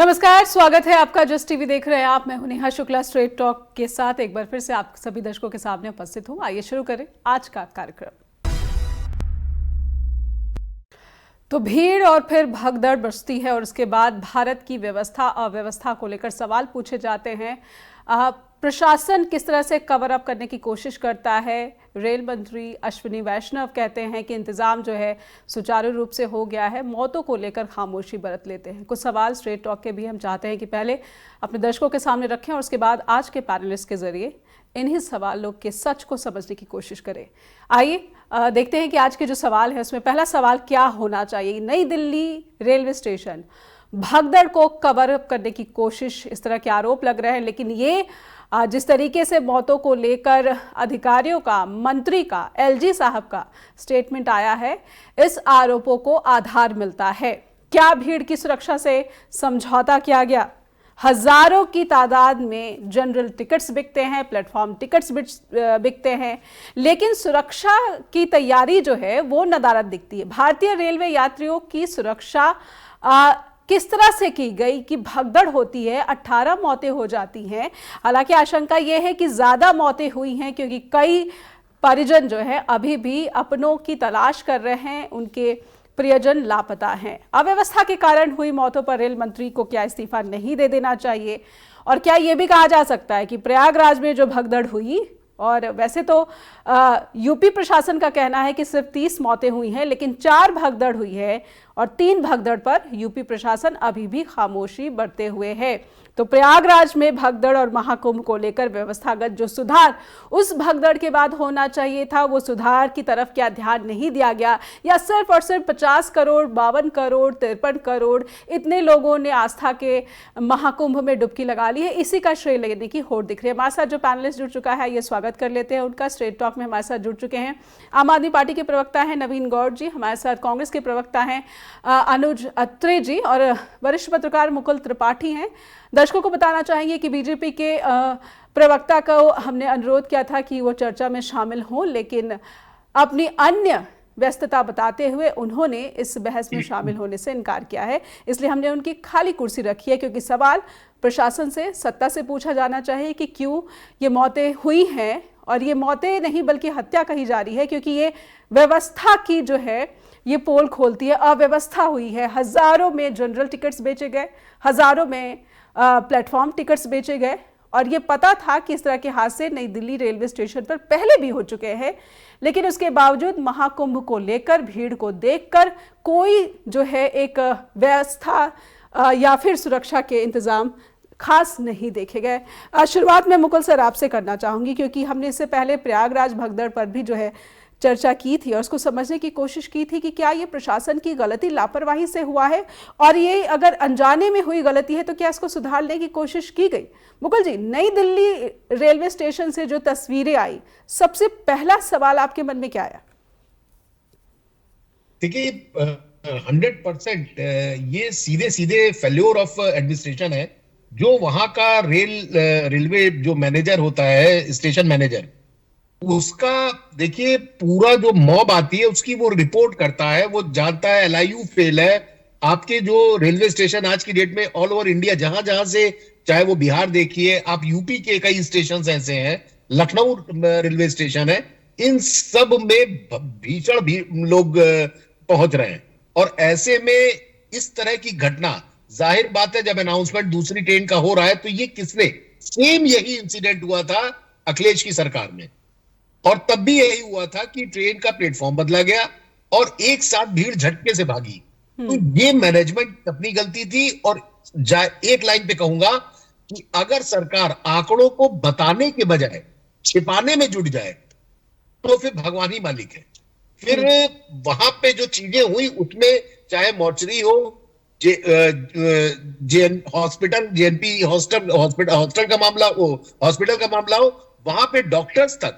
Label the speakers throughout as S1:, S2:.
S1: नमस्कार, स्वागत है आपका। जस्ट टीवी देख रहे हैं आप। मैं हूं नेहा शुक्ला, स्ट्रेट टॉक के साथ एक बार फिर से आप सभी दर्शकों के सामने उपस्थित हूं। आइए शुरू करें आज का कार्यक्रम। तो भीड़ और फिर भगदड़ बचती है और उसके बाद भारत की व्यवस्था अव्यवस्था को लेकर सवाल पूछे जाते हैं। प्रशासन किस तरह से कवर अप करने की कोशिश करता है। रेल मंत्री अश्विनी वैष्णव कहते हैं कि इंतजाम जो है सुचारू रूप से हो गया है, मौतों को लेकर खामोशी बरत लेते हैं। कुछ सवाल स्ट्रेट टॉक के भी हम चाहते हैं कि पहले अपने दर्शकों के सामने रखें और उसके बाद आज के पैनलिस्ट के जरिए इन्हीं सवालों के सच को समझने की कोशिश करें। आइए देखते हैं कि आज के जो सवाल है उसमें पहला सवाल क्या होना चाहिए। नई दिल्ली रेलवे स्टेशन भगदड़ को कवर अप करने की कोशिश, इस तरह के आरोप लग रहे हैं, लेकिन ये जिस तरीके से मौतों को लेकर अधिकारियों का, मंत्री का, एलजी साहब का स्टेटमेंट आया है, इस आरोपों को आधार मिलता है। क्या भीड़ की सुरक्षा से समझौता किया गया? हजारों की तादाद में जनरल टिकट्स बिकते हैं, प्लेटफॉर्म टिकट्स बिकते हैं, लेकिन सुरक्षा की तैयारी जो है वो नदारद दिखती है। भारतीय रेलवे यात्रियों की सुरक्षा किस तरह से की गई कि भगदड़ होती है, 18 मौतें हो जाती हैं। हालांकि आशंका यह है कि ज्यादा मौतें हुई हैं क्योंकि कई परिजन जो है अभी भी अपनों की तलाश कर रहे हैं, उनके प्रियजन लापता हैं। अव्यवस्था के कारण हुई मौतों पर रेल मंत्री को क्या इस्तीफा नहीं दे देना चाहिए? और क्या यह भी कहा जा सकता है कि प्रयागराज में जो भगदड़ हुई, और वैसे तो यूपी प्रशासन का कहना है कि सिर्फ 30 मौतें हुई हैं, लेकिन 4 भगदड़ हुई है और 3 भगदड़ पर यूपी प्रशासन अभी भी खामोशी बरते हुए है। तो प्रयागराज में भगदड़ और महाकुंभ को लेकर व्यवस्थागत जो सुधार उस भगदड़ के बाद होना चाहिए था, वो सुधार की तरफ क्या ध्यान नहीं दिया गया, या सिर्फ और सिर्फ 50 करोड़, 52 करोड़, 53 करोड़ इतने लोगों ने आस्था के महाकुंभ में डुबकी लगा ली है, इसी का श्रेय लेने की होड़ दिख रही है। हमारे साथ जो पैनलिस्ट जुड़ चुका है, ये स्वागत कर लेते हैं उनका। स्ट्रेट टॉक में हमारे साथ जुड़ चुके हैं आम आदमी पार्टी के प्रवक्ता हैं नवीन गौड़ जी, हमारे साथ कांग्रेस के प्रवक्ता हैं अनुज अत्रे जी, और वरिष्ठ पत्रकार मुकुल त्रिपाठी हैं। दर्शकों को बताना चाहेंगे कि बीजेपी के प्रवक्ता को हमने अनुरोध किया था कि वो चर्चा में शामिल हों, लेकिन अपनी अन्य व्यस्तता बताते हुए उन्होंने इस बहस में शामिल होने से इनकार किया है। इसलिए हमने उनकी खाली कुर्सी रखी है, क्योंकि सवाल प्रशासन से, सत्ता से पूछा जाना चाहिए कि क्यों ये मौतें हुई हैं। और ये मौतें नहीं बल्कि हत्या कही जा रही है, क्योंकि ये व्यवस्था की जो है ये पोल खोलती है। अव्यवस्था हुई है, हजारों में जनरल टिकट्स बेचे गए, हजारों में प्लेटफॉर्म टिकट्स बेचे गए, और ये पता था कि इस तरह के हादसे नई दिल्ली रेलवे स्टेशन पर पहले भी हो चुके हैं, लेकिन उसके बावजूद महाकुंभ को लेकर, भीड़ को देखकर कोई जो है एक व्यवस्था या फिर सुरक्षा के इंतजाम खास नहीं देखे गए। शुरुआत में मुकुल सर आपसे करना चाहूंगी, क्योंकि हमने इससे पहले प्रयागराज भगदड़ पर भी जो है चर्चा की थी और उसको समझने की कोशिश की थी कि क्या ये प्रशासन की गलती, लापरवाही से हुआ है, और ये अगर अनजाने में हुई गलती है तो क्या इसको सुधारने की कोशिश की गई? मुकुल जी, नई दिल्ली रेलवे स्टेशन से जो तस्वीरें आई, सबसे पहला सवाल आपके मन में क्या आया?
S2: देखिए 100% ये सीधे सीधे फेल्योर ऑफ एडमिनिस्ट्रेशन है। जो वहां का रेलवे जो मैनेजर होता है, स्टेशन मैनेजर, उसका देखिए पूरा जो मॉब आती है उसकी वो रिपोर्ट करता है, वो जानता है एलआईयू फेल है। आपके जो रेलवे स्टेशन आज की डेट में ऑल ओवर इंडिया, जहां जहां से, चाहे वो बिहार देखिए आप, यूपी के कई स्टेशन ऐसे हैं, लखनऊ रेलवे स्टेशन है, इन सब में भीषण लोग पहुंच रहे हैं। और ऐसे में इस तरह की घटना, जाहिर बात है जब अनाउंसमेंट दूसरी ट्रेन का हो रहा है तो ये किसने, सेम यही इंसिडेंट हुआ था अखिलेश की सरकार में, और तब भी यही हुआ था कि ट्रेन का प्लेटफॉर्म बदला गया और एक साथ भीड़ झटके से भागी। तो ये मैनेजमेंट अपनी गलती थी। और एक लाइन पे कहूंगा कि अगर सरकार आंकड़ों को बताने के बजाय छिपाने में जुट जाए तो फिर भगवान ही मालिक है। फिर वहां पे जो चीजें हुई उसमें, चाहे मॉर्चरी हो, हॉस्पिटल, जेएनपी हॉस्पिटल का मामला हो, हॉस्पिटल का मामला हो, वहां पे डॉक्टर्स तक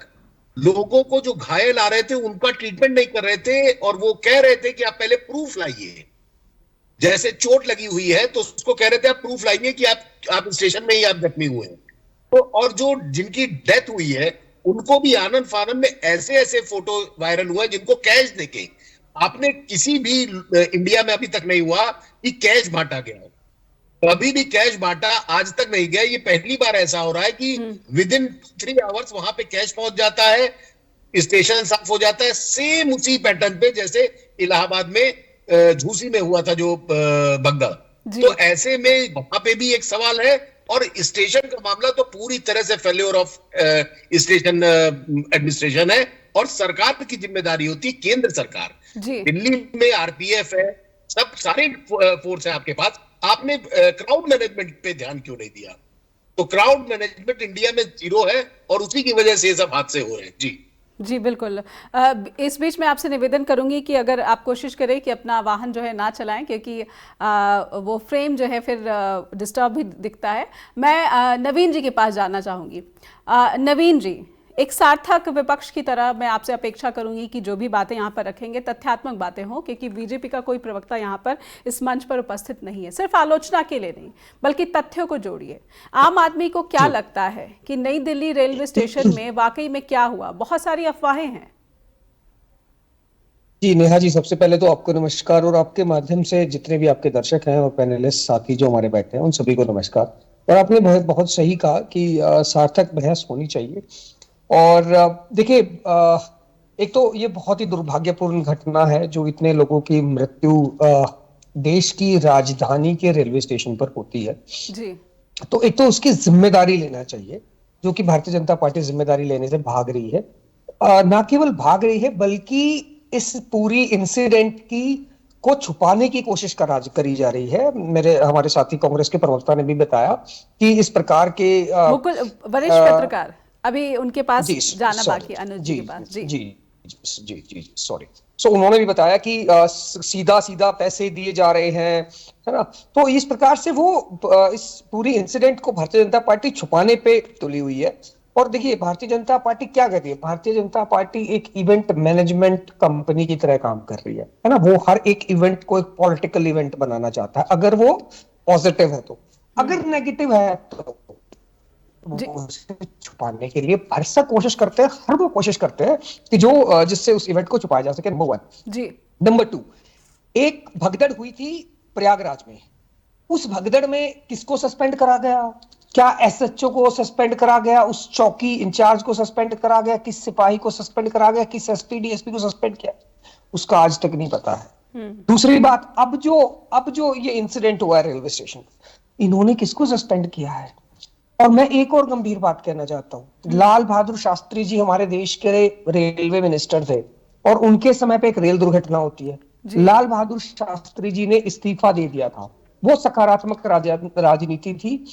S2: लोगों को जो घायल आ रहे थे उनका ट्रीटमेंट नहीं कर रहे थे, और वो कह रहे थे कि आप पहले प्रूफ लाइए। जैसे चोट लगी हुई है तो उसको कह रहे थे आप प्रूफ लाइए कि आप स्टेशन में ही आप जख्मी हुए हैं। तो और जो जिनकी डेथ हुई है उनको भी आनंद फानंद में ऐसे ऐसे फोटो वायरल हुए जिनको कैश देके, आपने किसी भी इंडिया में अभी तक नहीं हुआ कि कैश बांटा गया हो। कभी भी कैश बांटा आज तक नहीं गया। ये पहली बार ऐसा हो रहा है कि विद इन 3 आवर्स वहां पे कैश पहुंच जाता है, स्टेशन साफ हो जाता है, सेम उसी पैटर्न पे जैसे इलाहाबाद में झूसी में हुआ था जो भगदड़।
S1: जी।
S2: तो ऐसे में वहां पे भी एक सवाल है, और स्टेशन का मामला तो पूरी तरह से फेल्योर ऑफ स्टेशन एडमिनिस्ट्रेशन है, और सरकार की जिम्मेदारी होती है, केंद्र सरकार।
S1: जी।
S2: दिल्ली में आरपीएफ है, सब सारे फोर्स है आपके पास, आपने क्राउड मैनेजमेंट पे ध्यान क्यों नहीं दिया? तो क्राउड मैनेजमेंट इंडिया में जीरो है, और उसी की वजह से ये सब हादसे हो रहे हैं। जी
S1: जी बिल्कुल। इस बीच मैं आपसे निवेदन करूंगी कि अगर आप कोशिश करें कि अपना वाहन जो है ना चलाएं, क्योंकि वो फ्रेम जो है फिर डिस्टर्ब भी दिखता है। मैं नवीन जी के पास जाना चाहूँगी। नवीन जी, एक सार्थक विपक्ष की तरह मैं आपसे अपेक्षा करूंगी कि जो भी बातें यहाँ पर रखेंगे तथ्यात्मक बातें हों, क्योंकि बीजेपी का कोई प्रवक्ता यहाँ पर इस मंच पर उपस्थित नहीं है। सिर्फ आलोचना के लिए नहीं, बल्कि तथ्यों को जोड़िए। आम आदमी को क्या लगता है कि नई दिल्ली रेलवे स्टेशन में वाकई में क्या हुआ? बहुत सारी अफवाहें हैं।
S3: जी नेहा जी, सबसे पहले तो आपको नमस्कार, और आपके माध्यम से जितने भी आपके दर्शक हैं और पैनलिस्ट साथी जो हमारे बैठे हैं उन सभी को नमस्कार। और आपने बहुत सही कहा कि सार्थक बहस होनी चाहिए। और देखिए, एक तो ये बहुत ही दुर्भाग्यपूर्ण घटना है जो इतने लोगों की मृत्यु देश की राजधानी के रेलवे स्टेशन पर होती है।
S1: जी।
S3: तो एक तो उसकी जिम्मेदारी लेना चाहिए, जो कि भारतीय जनता पार्टी जिम्मेदारी लेने से भाग रही है। ना केवल भाग रही है, बल्कि इस पूरी इंसिडेंट की को छुपाने की कोशिश करी जा रही है। हमारे साथी कांग्रेस के प्रवक्ता ने भी बताया कि इस प्रकार के
S1: मुकुल, वरिष्ठ पत्रकार, अभी उनके पास जाना बाकी, अनुज जी के पास। जी
S3: जी जी सॉरी। सो उन्होंने भी बताया कि सीधा सीधा पैसे दिए जा रहे हैं, है ना। तो इस प्रकार से वो इस पूरी इंसिडेंट को भारतीय जनता पार्टी छुपाने पे तुली हुई है। और देखिए, भारतीय जनता पार्टी क्या कर रही है? भारतीय जनता पार्टी एक इवेंट मैनेजमेंट कंपनी की तरह काम कर रही है ना। वो हर एक इवेंट को एक पॉलिटिकल इवेंट बनाना चाहता है, अगर वो पॉजिटिव है तो। अगर नेगेटिव है तो उसे छुपाने के लिए भरसक कोशिश करते हैं, हर वो कोशिश करते हैं कि जो जिससे उस इवेंट को छुपाया जा सके। नंबर 1
S1: जी।
S3: नंबर 2, एक भगदड़ हुई थी प्रयागराज में। उस भगदड़ में किसको सस्पेंड करा गया? क्या एसएचओ को सस्पेंड करा गया? उस चौकी इंचार्ज को सस्पेंड करा गया? किस सिपाही को सस्पेंड करा गया? किस एसपी डीएसपी को सस्पेंड किया? उसका आज तक नहीं पता है। दूसरी बात, अब जो ये इंसिडेंट हुआ है रेलवे स्टेशन, इन्होंने किसको सस्पेंड किया है? और मैं एक और गंभीर बात कहना चाहता हूं। लाल बहादुर शास्त्री जी हमारे देश के रेलवे मिनिस्टर थे, और उनके समय पे एक रेल दुर्घटना होती है। लाल बहादुर शास्त्री जी ने इस्तीफा दे दिया था। वो सकारात्मक राजनीति थी।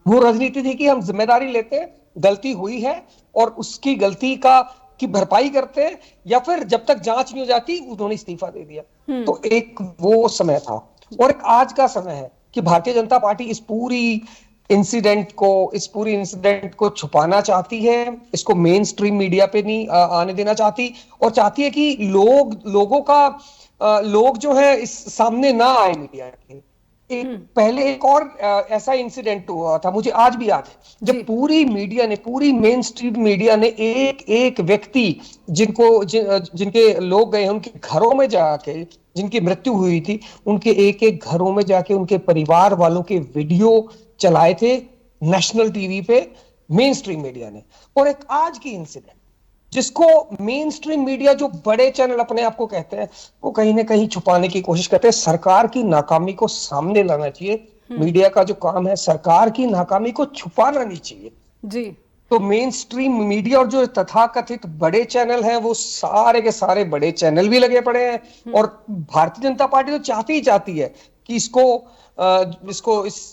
S3: वो राजनीति थी कि हम जिम्मेदारी लेते हैं, गलती हुई है और उसकी गलती की भरपाई करते हैं, या फिर जब तक जांच नहीं हो जाती उन्होंने इस्तीफा दे दिया। तो एक वो समय था, और एक आज का समय है कि भारतीय जनता पार्टी इस पूरी इंसिडेंट को छुपाना चाहती है। इसको मेन स्ट्रीम मीडिया पे नहीं आने देना चाहती, और चाहती है कि लोग जो है इस सामने ना आए मीडिया के। पहले एक और ऐसा इंसिडेंट हुआ था, मुझे आज भी याद है, जब पूरी मेन स्ट्रीम मीडिया ने एक व्यक्ति जिनके लोग गए, उनके घरों में जाके, जिनकी मृत्यु हुई थी, उनके एक घरों में जाके उनके परिवार वालों के वीडियो चलाए थे नेशनल टीवी पे, मेन स्ट्रीम मीडिया ने। और एक आज की इंसिडेंट, जिसको मेन स्ट्रीम मीडिया, जो बड़े चैनल अपने आप को कहते हैं, वो कहीं ना कहीं छुपाने की कोशिश करते हैं। सरकार की नाकामी को सामने लाना चाहिए। मीडिया का जो काम है, सरकार की नाकामी को छुपाना नहीं चाहिए
S1: जी।
S3: तो मेन स्ट्रीम मीडिया और जो तथाकथित बड़े चैनल हैं, वो सारे के सारे बड़े चैनल भी लगे पड़े हैं। और भारतीय जनता पार्टी तो चाहती है कि इस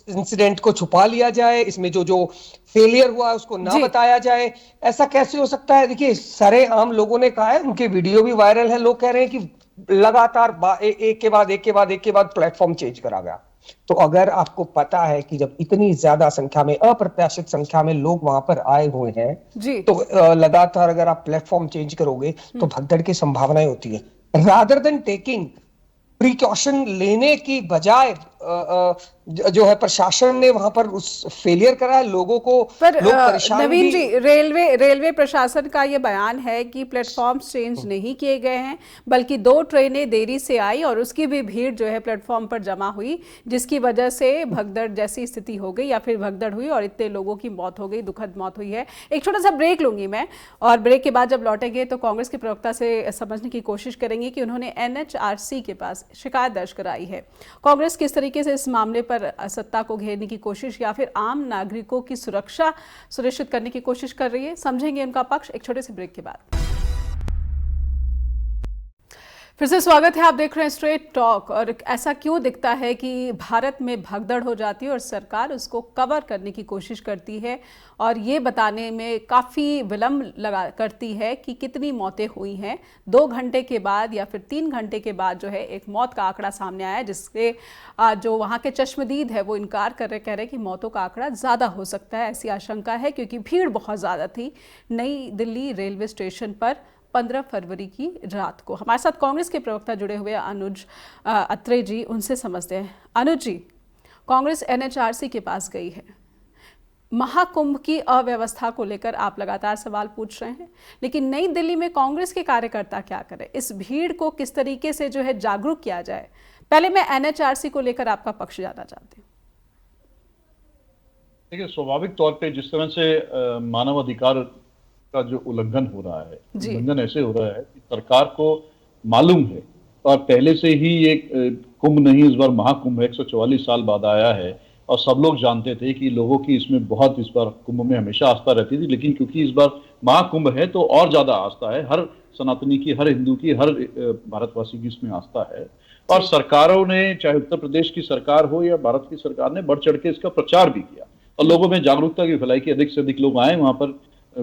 S3: इंसिडेंट को छुपा लिया जाए, इसमें जो फेलियर हुआ उसको ना बताया जाए। ऐसा कैसे हो सकता है? देखिए, सारे आम लोगों ने कहा है, उनके वीडियो भी वायरल है, लोग कह रहे हैं कि लगातार एक के बाद प्लेटफॉर्म चेंज करा गया। तो अगर आपको पता है कि जब इतनी ज्यादा संख्या में, अप्रत्याशित संख्या में लोग वहां पर आए हुए हैं, तो लगातार अगर आप प्लेटफॉर्म चेंज करोगे तो भगदड़ की संभावनाएं होती है। रादर देन टेकिंग प्रिकॉशन लेने की बजाय जो है प्रशासन ने वहां पर उस फेलियर करा है, लोगों को
S1: पर
S3: लोग परेशान
S1: नवीन
S3: भी।
S1: जी, रेलवे प्रशासन का ये बयान है कि प्लेटफॉर्म चेंज नहीं किए गए हैं, बल्कि 2 ट्रेनें देरी से आई और उसकी भी भीड़ जो है प्लेटफॉर्म पर जमा हुई, जिसकी वजह से भगदड़ जैसी स्थिति हो गई या फिर भगदड़ हुई और इतने लोगों की मौत हो गई, दुखद मौत हुई है। एक छोटा सा ब्रेक लूंगी मैं, और ब्रेक के बाद जब लौटेंगे तो कांग्रेस के प्रवक्ता से समझने की कोशिश करेंगे कि उन्होंने NHRC के पास शिकायत दर्ज कराई है। कांग्रेस किस तरीके से इस मामले पर सत्ता को घेरने की कोशिश या फिर आम नागरिकों की सुरक्षा सुनिश्चित करने की कोशिश कर रही है, समझेंगे उनका पक्ष एक छोटे से ब्रेक के बाद। फिर से स्वागत है, आप देख रहे हैं स्ट्रेट टॉक। और ऐसा क्यों दिखता है कि भारत में भगदड़ हो जाती है और सरकार उसको कवर करने की कोशिश करती है और ये बताने में काफ़ी विलंब करती है कि कितनी मौतें हुई हैं। 2 घंटे के बाद या फिर 3 घंटे के बाद जो है एक मौत का आंकड़ा सामने आया, जिससे जो वहाँ के चश्मदीद है वो इनकार कह रहे कि मौतों का आंकड़ा ज़्यादा हो सकता है। ऐसी आशंका है क्योंकि भीड़ बहुत ज़्यादा थी नई दिल्ली रेलवे स्टेशन पर 15 फरवरी की रात को। हमारे साथ कांग्रेस के प्रवक्ता जुड़े हुए अनुज अत्रे जी, उनसे समझते हैं। अनुज जी, कांग्रेस NHRC के पास गई है, महाकुंभ की अव्यवस्था को लेकर आप लगातार सवाल पूछ रहे हैं, लेकिन नई दिल्ली में कांग्रेस के कार्यकर्ता क्या करें? इस भीड़ को किस तरीके से जो है जागरूक किया जाए? पहले मैं NHRC को लेकर आपका पक्ष जानना चाहती हूँ।
S4: देखिए, स्वाभाविक तौर पे जिस तरह से मानव अधिकार का जो उल्लंघन हो रहा है, उल्लंघन ऐसे हो रहा है कि सरकार को मालूम है और पहले से ही ये कुंभ नहीं, इस बार महाकुंभ 144 साल बाद आया है और सब लोग जानते थे कि लोगों की इसमें बहुत, इस बार कुंभ में हमेशा आस्था रहती थी, लेकिन क्योंकि इस बार महाकुंभ है तो और ज्यादा आस्था है। हर सनातनी की, हर हिंदू की, हर भारतवासी की इसमें आस्था है। और सरकारों ने, चाहे उत्तर प्रदेश की सरकार हो या भारत की सरकार ने, बढ़ चढ़ के इसका प्रचार भी किया और लोगों में जागरूकता भी फैलाई कि अधिक से अधिक लोग आए वहां पर,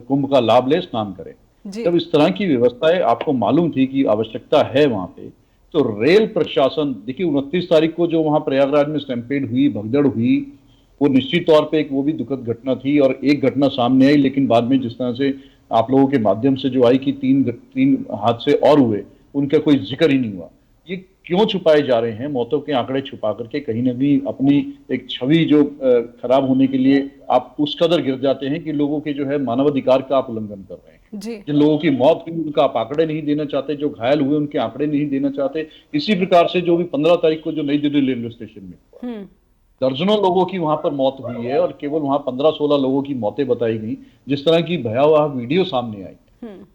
S4: कुंभ का लाभ ले, स्नान करें। जब इस तरह की व्यवस्थाएं आपको मालूम थी कि आवश्यकता है वहां पे, तो रेल प्रशासन, देखिए 29 तारीख को जो वहां प्रयागराज में स्टैम्पेड हुई, भगदड़ हुई, वो निश्चित तौर पे एक वो भी दुखद घटना थी और एक घटना सामने आई, लेकिन बाद में जिस तरह से आप लोगों के माध्यम से जो आई कि 3 हादसे और हुए, उनका कोई जिक्र ही नहीं हुआ। ये क्यों छुपाए जा रहे हैं? मौतों के आंकड़े छुपा करके कहीं ना कहीं अपनी एक छवि जो खराब होने के लिए आप उस कदर गिर जाते हैं कि लोगों के जो है मानवाधिकार का आप उल्लंघन कर रहे हैं। जिन लोगों की मौत हुई उनका आप आंकड़े नहीं देना चाहते, जो घायल हुए उनके आंकड़े नहीं देना चाहते। इसी प्रकार से जो भी 15 तारीख को जो नई दिल्ली रेलवे स्टेशन में दर्जनों लोगों की वहां पर मौत हुई है और केवल वहां 15-16 लोगों की मौतें बताई गई, जिस तरह की भयावह वीडियो सामने आई,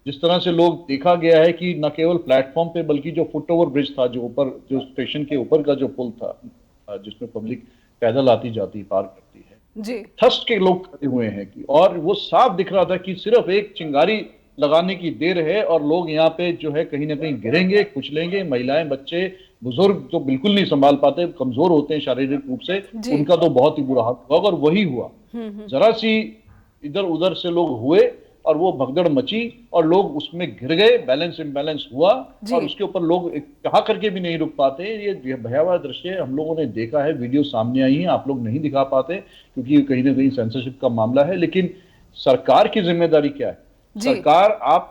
S4: जिस तरह से लोग देखा गया है कि न केवल प्लेटफॉर्म पे बल्कि जो फुट ओवर ब्रिज था, जो ऊपर, जो स्टेशन के ऊपर का जो पुल था जिसमें पब्लिक पैदल आती जाती पार करती है, थस्ट के लोग खड़े हुए हैं कि, और वो साफ दिख रहा था कि सिर्फ एक चिंगारी लगाने की देर है और लोग यहाँ पे जो है कहीं ना कहीं गिरेंगे, कुचलेंगे। महिलाएं, बच्चे, बुजुर्ग तो बिल्कुल नहीं संभाल पाते, कमजोर होते हैं शारीरिक रूप से, उनका तो बहुत ही बुरा हाल होगा। और वही हुआ, जरा सी इधर उधर से लोग हुए और वो भगदड़ मची और लोग उसमें घिर गए, बैलेंस इम्बैलेंस हुआ और उसके ऊपर लोग कहा करके भी नहीं रुक पाते। ये भयावह दृश्य हम लोगों ने देखा है, वीडियो सामने आई है, आप लोग नहीं दिखा पाते क्योंकि कहीं ना कहीं सेंसरशिप का मामला है। लेकिन सरकार की जिम्मेदारी क्या है? सरकार, आप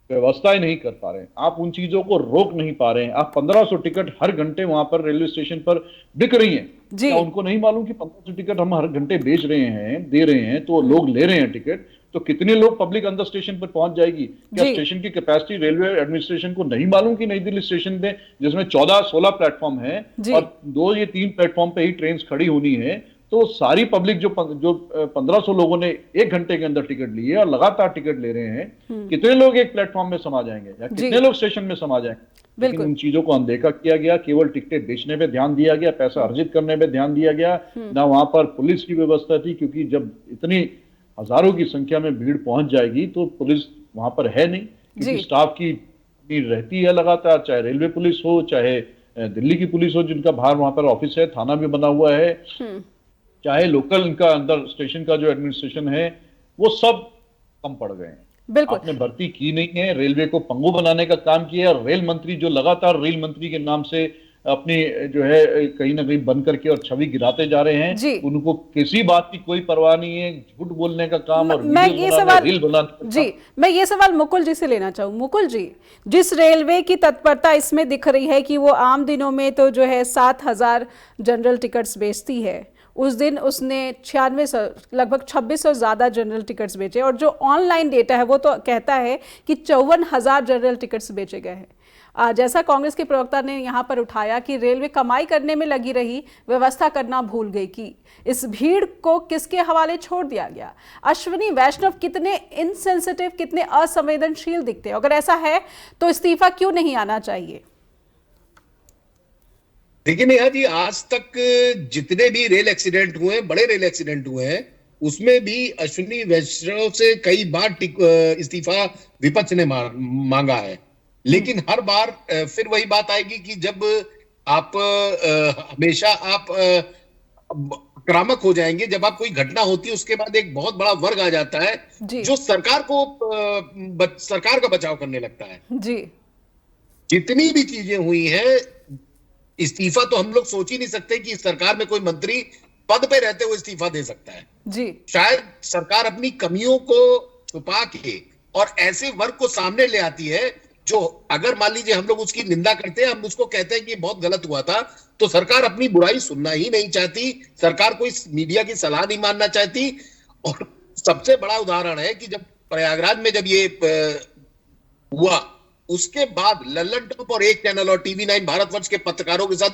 S4: व्यवस्थाएं नहीं कर पा रहे हैं, आप उन चीजों को रोक नहीं पा रहे हैं। आप 1500 टिकट हर घंटे वहां पर रेलवे स्टेशन पर बिक रही हैं, क्या उनको नहीं मालूम कि 1500 टिकट हम हर घंटे बेच रहे हैं, दे रहे हैं, तो लोग ले रहे हैं टिकट, तो कितने लोग पब्लिक अंदर स्टेशन पर पहुंच जाएगी? क्या स्टेशन की कैपेसिटी रेलवे एडमिनिस्ट्रेशन को नहीं मालूम कि नई दिल्ली स्टेशन पे, जिसमें 14-16 प्लेटफॉर्म है और 2 या 3 प्लेटफॉर्म पे ही ट्रेन खड़ी होनी है, तो सारी पब्लिक जो 1500 लोगों ने 1 घंटे के अंदर टिकट ली है और लगातार टिकट ले रहे हैं, कितने लोग एक प्लेटफॉर्म में समा जाएंगे या कितने लोग स्टेशन में समा जाएंगे? लेकिन उन चीजों को अनदेखा किया गया, केवल टिकटें बेचने पे ध्यान दिया गया, पैसा अर्जित करने पे ध्यान दिया गया। ना वहां पर पुलिस की व्यवस्था थी, क्योंकि जब इतनी हजारों की संख्या में भीड़ पहुंच जाएगी तो पुलिस वहां पर है नहीं, क्योंकि स्टाफ की भीड़ रहती है लगातार, चाहे रेलवे पुलिस हो, चाहे दिल्ली की पुलिस हो, जिनका बाहर वहां पर ऑफिस है, थाना भी बना हुआ है, चाहे लोकल इनका अंदर स्टेशन का जो एडमिनिस्ट्रेशन है, वो सब कम पड़ गए हैं। आपने भर्ती की नहीं है, रेलवे को पंगु बनाने का काम किया है। रेल मंत्री जो लगातार रेल मंत्री के नाम से अपनी जो है कहीं ना कहीं बंद करके और छवि गिराते जा रहे
S1: जी।
S4: हैं। उनको किसी बात की कोई परवाह नहीं है, झूठ बोलने का काम और
S1: मैं
S4: वीडियो
S1: ये
S4: बनाना,
S1: सवाल
S4: रील बनाने का
S1: जी, मैं ये सवाल मुकुल जी से लेना चाहूँ। मुकुल जी, जिस रेलवे की तत्परता इसमें दिख रही है कि वो आम दिनों में तो जो है 7,000 जनरल टिकट्स बेचती है, उस दिन उसने 96 लगभग 2600 ज़्यादा जनरल टिकट्स बेचे, और जो ऑनलाइन डेटा है वो तो कहता है कि 54,000 जनरल टिकट्स बेचे गए हैं। जैसा कांग्रेस के प्रवक्ता ने यहाँ पर उठाया कि रेलवे कमाई करने में लगी रही, व्यवस्था करना भूल गई, कि इस भीड़ को किसके हवाले छोड़ दिया गया। अश्विनी वैष्णव कितने इनसेंसिटिव, कितने असंवेदनशील दिखते हैं। अगर ऐसा है तो इस्तीफा क्यों नहीं आना चाहिए?
S2: देखिए नेहा जी, आज तक जितने भी रेल एक्सीडेंट हुए हैं, बड़े रेल एक्सीडेंट हुए हैं, उसमें भी अश्विनी वैष्णव से कई बार इस्तीफा विपक्ष ने मांगा है। लेकिन हर बार फिर वही बात आएगी कि जब आप हमेशा आप आक्रामक हो जाएंगे, जब आप कोई घटना होती है उसके बाद एक बहुत बड़ा वर्ग आ जाता है जो सरकार का बचाव करने लगता है।
S1: जी,
S2: जितनी भी चीजें हुई हैं, इस्तीफा तो हम लोग सोच ही नहीं सकते कि सरकार में कोई मंत्री पद पे रहते हुए इस्तीफा दे सकता है।
S1: जी,
S2: शायद सरकार अपनी कमियों को छुपा के और ऐसे वर्ग को सामने ले आती है जो, अगर मान लीजिए हम लोग उसकी निंदा करते हैं, हम उसको कहते हैं कि बहुत गलत हुआ था, तो सरकार अपनी बुराई सुनना ही नहीं चाहती, सरकार कोई मीडिया की सलाह नहीं मानना चाहती। और सबसे बड़ा उदाहरण है कि जब प्रयागराज में जब ये हुआ, उसके बाद लल्लन टॉप और एक चैनल और टीवी 9 भारतवर्ष के पत्रकारों के साथ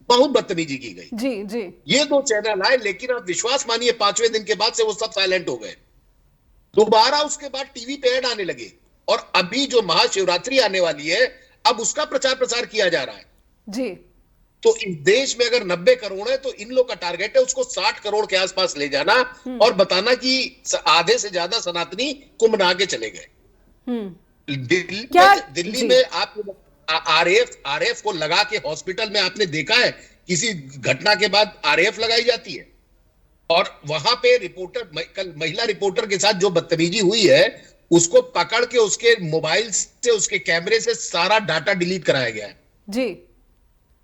S2: बहुत बदतमीजी की गई।
S1: जी, जी,
S2: ये 2 चैनल आए, लेकिन आप विश्वास मानिए 5वें दिन के बाद से वो सब साइलेंट हो गए। दोबारा उसके बाद टीवी पे ऐड आने लगे, और अभी जो महाशिवरात्रि आने वाली है, अब उसका प्रचार प्रसार किया जा रहा है।
S1: जी,
S2: तो इस देश में अगर 90 करोड़ है तो इन लोग का टारगेट है उसको 60 करोड़ के आसपास ले जाना और बताना कि आधे से ज्यादा सनातनी कुंभ नहा के चले गए। दिल्ली में आप आरएएफ को लगा के हॉस्पिटल में आपने देखा है किसी घटना के बाद आरएएफ लगाई जाती है? और वहां पे कल महिला रिपोर्टर के साथ जो बदतमीजी हुई है, उसको पकड़ के उसके मोबाइल से, उसके कैमरे से सारा डाटा डिलीट कराया गया है।
S1: जी,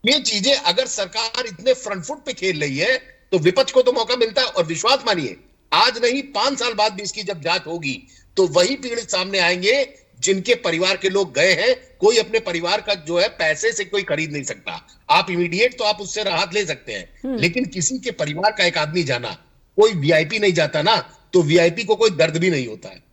S2: ये चीजें अगर सरकार इतने फ्रंट फुट पे खेल रही है तो विपक्ष को तो मौका मिलता है। और विश्वास मानिए, आज नहीं 5 साल बाद भी इसकी जब जांच होगी तो वही पीड़ित सामने आएंगे जिनके परिवार के लोग गए हैं। कोई अपने परिवार का जो है पैसे से कोई खरीद नहीं सकता। आप इमीडिएट तो आप उससे राहत ले सकते हैं, लेकिन किसी के परिवार का एक आदमी जाना, कोई वीआईपी नहीं जाता ना, तो वीआईपी को कोई दर्द भी नहीं होता है।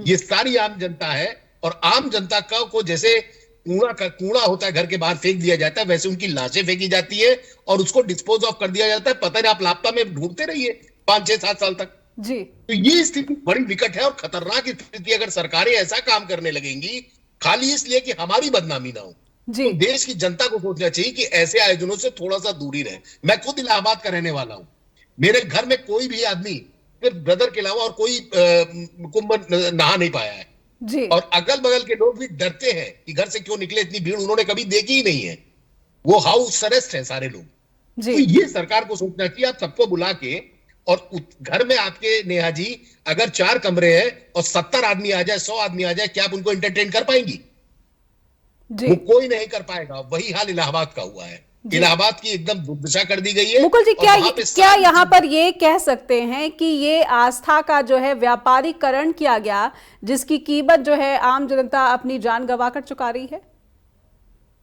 S2: ये सारी आम जनता है, और आम जनता को जैसे कूड़ा होता है घर के बाहर फेंक दिया जाता है, वैसे उनकी लाशें फेंकी जाती है और उसको डिस्पोज ऑफ कर दिया जाता है। पता नहीं आप लापता में ढूंढते रहिए 5, 6, 7 साल तक।
S1: जी,
S2: तो ये स्थिति बड़ी विकट है और खतरनाक स्थिति। अगर सरकारें ऐसा काम करने लगेंगी खाली इसलिए कि हमारी बदनामी ना हो, तो देश की जनता को सोचना चाहिए कि ऐसे आयोजनों से थोड़ा सा दूरी रहे। मैं खुद इलाहाबाद का रहने वाला हूं। मेरे घर में कोई भी आदमी सिर्फ ब्रदर के अलावा और कोई कुंभ नहा नहीं पाया है।
S1: जी,
S2: और अगल बगल के लोग भी डरते हैं कि घर से क्यों निकले, इतनी भीड़ उन्होंने कभी देखी ही नहीं है। वो हाउस अरेस्ट है सारे लोग। तो ये सरकार को सोचना चाहिए, आप सबको बुला के, और घर में आपके नेहा जी अगर 4 कमरे हैं और 70 आदमी आ जाए, 100 आदमी आ जाए, क्या आप उनको एंटरटेन कर पाएंगी? वो कोई नहीं कर पाएगा। वही हाल इलाहाबाद का हुआ है। इलाहाबाद की एकदम दुर्दशा कर दी गई है।
S1: मुकुल जी, क्या यहाँ पर ये कह सकते हैं कि ये आस्था का जो है व्यापारीकरण किया गया, जिसकी कीमत जो है आम जनता अपनी जान गंवा कर चुका रही है?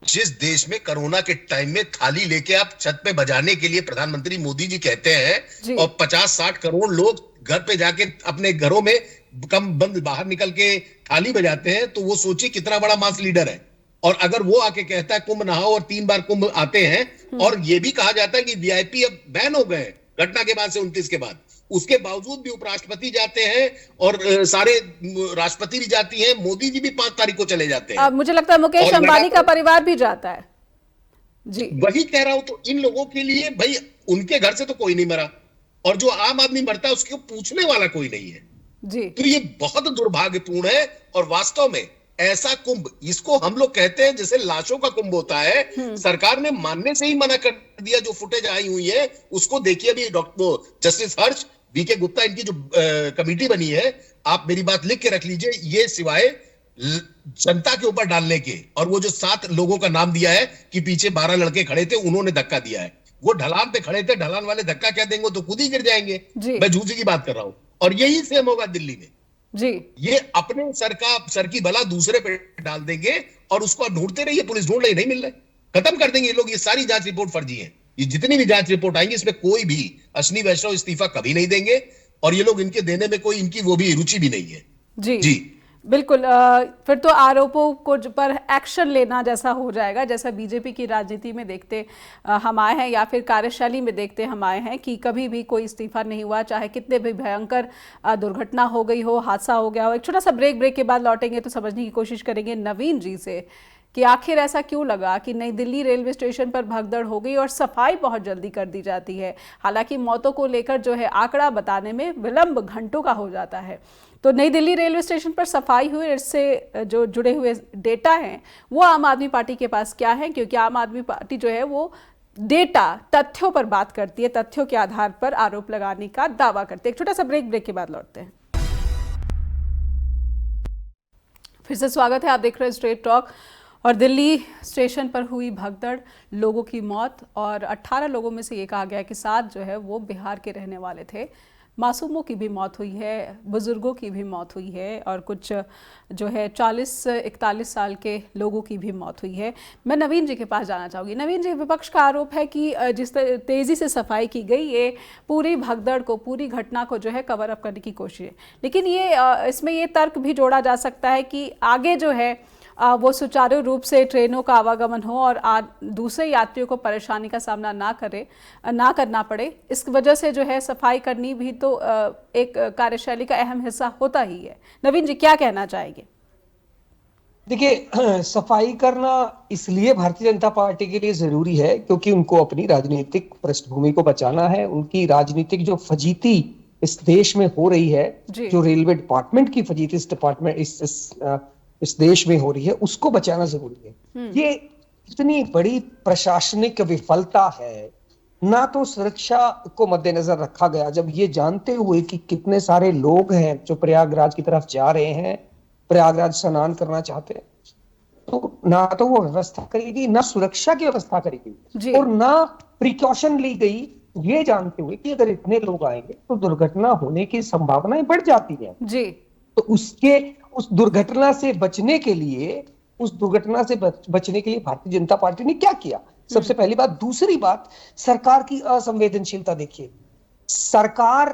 S2: जिस देश में कोरोना के टाइम में थाली लेके आप छत पे बजाने के लिए प्रधानमंत्री मोदी जी कहते हैं और 50-60 करोड़ लोग घर पे जाके अपने घरों में कम बंद बाहर निकल के थाली बजाते हैं, तो वो सोचिए कितना बड़ा मास लीडर है। और अगर वो आके कहता है कुंभ नहाओ और 3 बार कुंभ आते हैं, और ये भी कहा जाता है कि वीआईपी अब बैन हो गए घटना के बाद से 29 के बाद, उसके बावजूद भी उपराष्ट्रपति जाते हैं और सारे राष्ट्रपति भी जाती हैं, मोदी जी भी 5 तारीख को चले जाते हैं।
S1: मुझे लगता है मुकेश अंबानी का परिवार भी जाता है। जी,
S2: वही कह रहा हूं। तो इन लोगों के लिए भाई, उनके घर से तो कोई नहीं मरा, और जो आम आदमी मरता है उसको पूछने वाला कोई नहीं है।
S1: जी,
S2: तो ये बहुत दुर्भाग्यपूर्ण है। और वास्तव में ऐसा कुंभ, इसको हम लोग कहते हैं जैसे लाशों का कुंभ होता है, सरकार ने मानने से ही मना कर दिया। जो फुटेज आई हुई है उसको देखिए। अभी डॉक्टर जस्टिस हर्ष बीके गुप्ता, इनकी जो कमेटी बनी है, आप मेरी बात लिख के रख लीजिए, ये सिवाय जनता के ऊपर डालने के, और वो जो 7 लोगों का नाम दिया है कि पीछे 12 लड़के खड़े थे, उन्होंने धक्का दिया है। वो ढलान पे खड़े थे, ढलान वाले धक्का क्या देंगे, तो खुद ही गिर जाएंगे। मैं झूठी की बात कर रहा हूं। और यही सेम होगा दिल्ली में
S1: जी।
S2: ये अपने सर की बला दूसरे पे डाल देंगे और उसको आप ढूंढते रहिए, पुलिस ढूंढ रही, नहीं मिल रहा, खत्म कर देंगे ये लोग। ये सारी जांच रिपोर्ट फर्जी है। ये जितनी भी जांच रिपोर्ट आएंगी इसमें कोई भी अश्विनी वैष्णव इस्तीफा कभी नहीं देंगे, और ये लोग इनके देने में कोई इनकी वो भी रुचि भी नहीं है।
S1: जी बिल्कुल। फिर तो आरोपों को पर एक्शन लेना जैसा हो जाएगा, जैसा बीजेपी की राजनीति में देखते हम आए हैं, या फिर कार्यशैली में देखते हम आए हैं कि कभी भी कोई इस्तीफा नहीं हुआ, चाहे कितने भी भयंकर दुर्घटना हो गई हो, हादसा हो गया हो। एक छोटा सा ब्रेक के बाद लौटेंगे तो समझने की कोशिश करेंगे नवीन जी से कि आखिर ऐसा क्यों लगा कि नई दिल्ली रेलवे स्टेशन पर भगदड़ हो गई और सफाई बहुत जल्दी कर दी जाती है। हालांकि मौतों को लेकर जो है आंकड़ा बताने में विलंब घंटों का हो जाता है। तो नई दिल्ली रेलवे स्टेशन पर सफाई हुई, इससे जो जुड़े हुए डेटा हैं वो आम आदमी पार्टी के पास क्या है, क्योंकि आम आदमी पार्टी जो है वो डेटा तथ्यों पर बात करती है, तथ्यों के आधार पर आरोप लगाने का दावा करती है। एक छोटा सा ब्रेक के बाद लौटते हैं। फिर से स्वागत है, आप देख रहे हैं स्ट्रेट टॉक। और दिल्ली स्टेशन पर हुई भगदड़, लोगों की मौत, और 18 लोगों में से ये कहा गया कि 7 जो है वो बिहार के रहने वाले थे। मासूमों की भी मौत हुई है, बुजुर्गों की भी मौत हुई है, और कुछ जो है 40-41 साल के लोगों की भी मौत हुई है। मैं नवीन जी के पास जाना चाहूँगी। नवीन जी, विपक्ष का आरोप है कि जिस तेज़ी से सफाई की गई, ये पूरी भगदड़ को, पूरी घटना को जो है कवर अप करने की कोशिश है। लेकिन ये इसमें ये तर्क भी जोड़ा जा सकता है कि आगे जो है वो सुचारू रूप से ट्रेनों का आवागमन हो और दूसरे यात्रियों को परेशानी का सामना ना करना पड़े। इस वजह से जो है सफाई करनी भी तो एक कार्यशैली का अहम हिस्सा होता ही है। नवीन जी, क्या कहना चाहेंगे?
S3: देखिए, सफाई करना इसलिए भारतीय जनता पार्टी के लिए जरूरी है क्योंकि उनको अपनी राजनीतिक पृष्ठभूमि को बचाना है। उनकी राजनीतिक जो फजीती इस देश में हो रही है, जो रेलवे डिपार्टमेंट की फजीती इस देश में हो रही है, उसको बचाना जरूरी है। ये इतनी बड़ी प्रशासनिक विफलता है, ना तो सुरक्षा को मद्देनजर रखा गया, जब ये जानते हुए कि कितने सारे लोग हैं जो प्रयागराज की तरफ जा रहे हैं, प्रयागराज स्नान करना चाहते हैं, तो ना तो वो व्यवस्था करी गई, ना सुरक्षा की व्यवस्था करी गई, और ना प्रिकॉशन ली गई, ये जानते हुए कि अगर इतने लोग आएंगे तो दुर्घटना होने की संभावनाएं बढ़ जाती है जी। तो उस दुर्घटना से बचने के लिए भारतीय जनता पार्टी ने क्या किया? सबसे पहली बात। दूसरी बात, सरकार की असंवेदनशीलता देखिए। सरकार,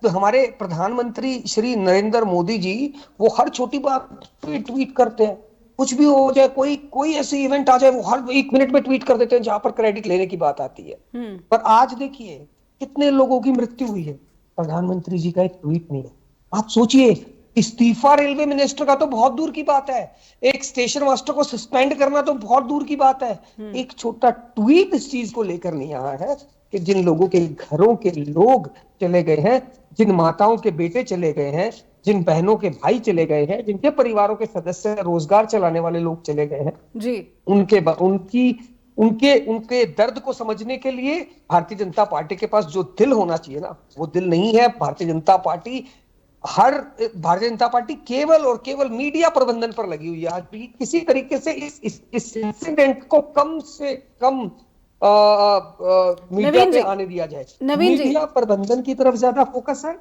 S3: हमारे प्रधानमंत्री श्री नरेंद्र मोदी जी, वो हर छोटी बात पे ट्वीट करते हैं। कुछ भी हो जाए, कोई ऐसी इवेंट आ जाए, वो हर 1 मिनट में ट्वीट कर देते हैं जहां पर क्रेडिट लेने की बात आती है। पर आज देखिए कितने लोगों की मृत्यु हुई है, प्रधानमंत्री जी का एक ट्वीट नहीं है। आप सोचिए, इस्तीफा रेलवे मिनिस्टर का तो बहुत दूर की बात है, एक स्टेशन मास्टर को सस्पेंड करना तो बहुत दूर की बात है, एक छोटा ट्वीट इस चीज को लेकर नहीं आया है कि जिन लोगों के घरों के लोग चले गए हैं, जिन माताओं के बेटे चले गए हैं, जिन बहनों के भाई चले गए हैं, जिनके परिवारों के सदस्य, रोजगार चलाने वाले लोग चले गए हैं जी, उनके दर्द को समझने के लिए भारतीय जनता पार्टी के पास जो दिल होना चाहिए ना, वो दिल नहीं है। भारतीय जनता पार्टी केवल और केवल मीडिया प्रबंधन पर लगी हुई है। आज भी किसी तरीके से इस इंसिडेंट को कम से कम मीडिया पे आने दिया जाए। मीडिया प्रबंधन की तरफ ज्यादा फोकस है।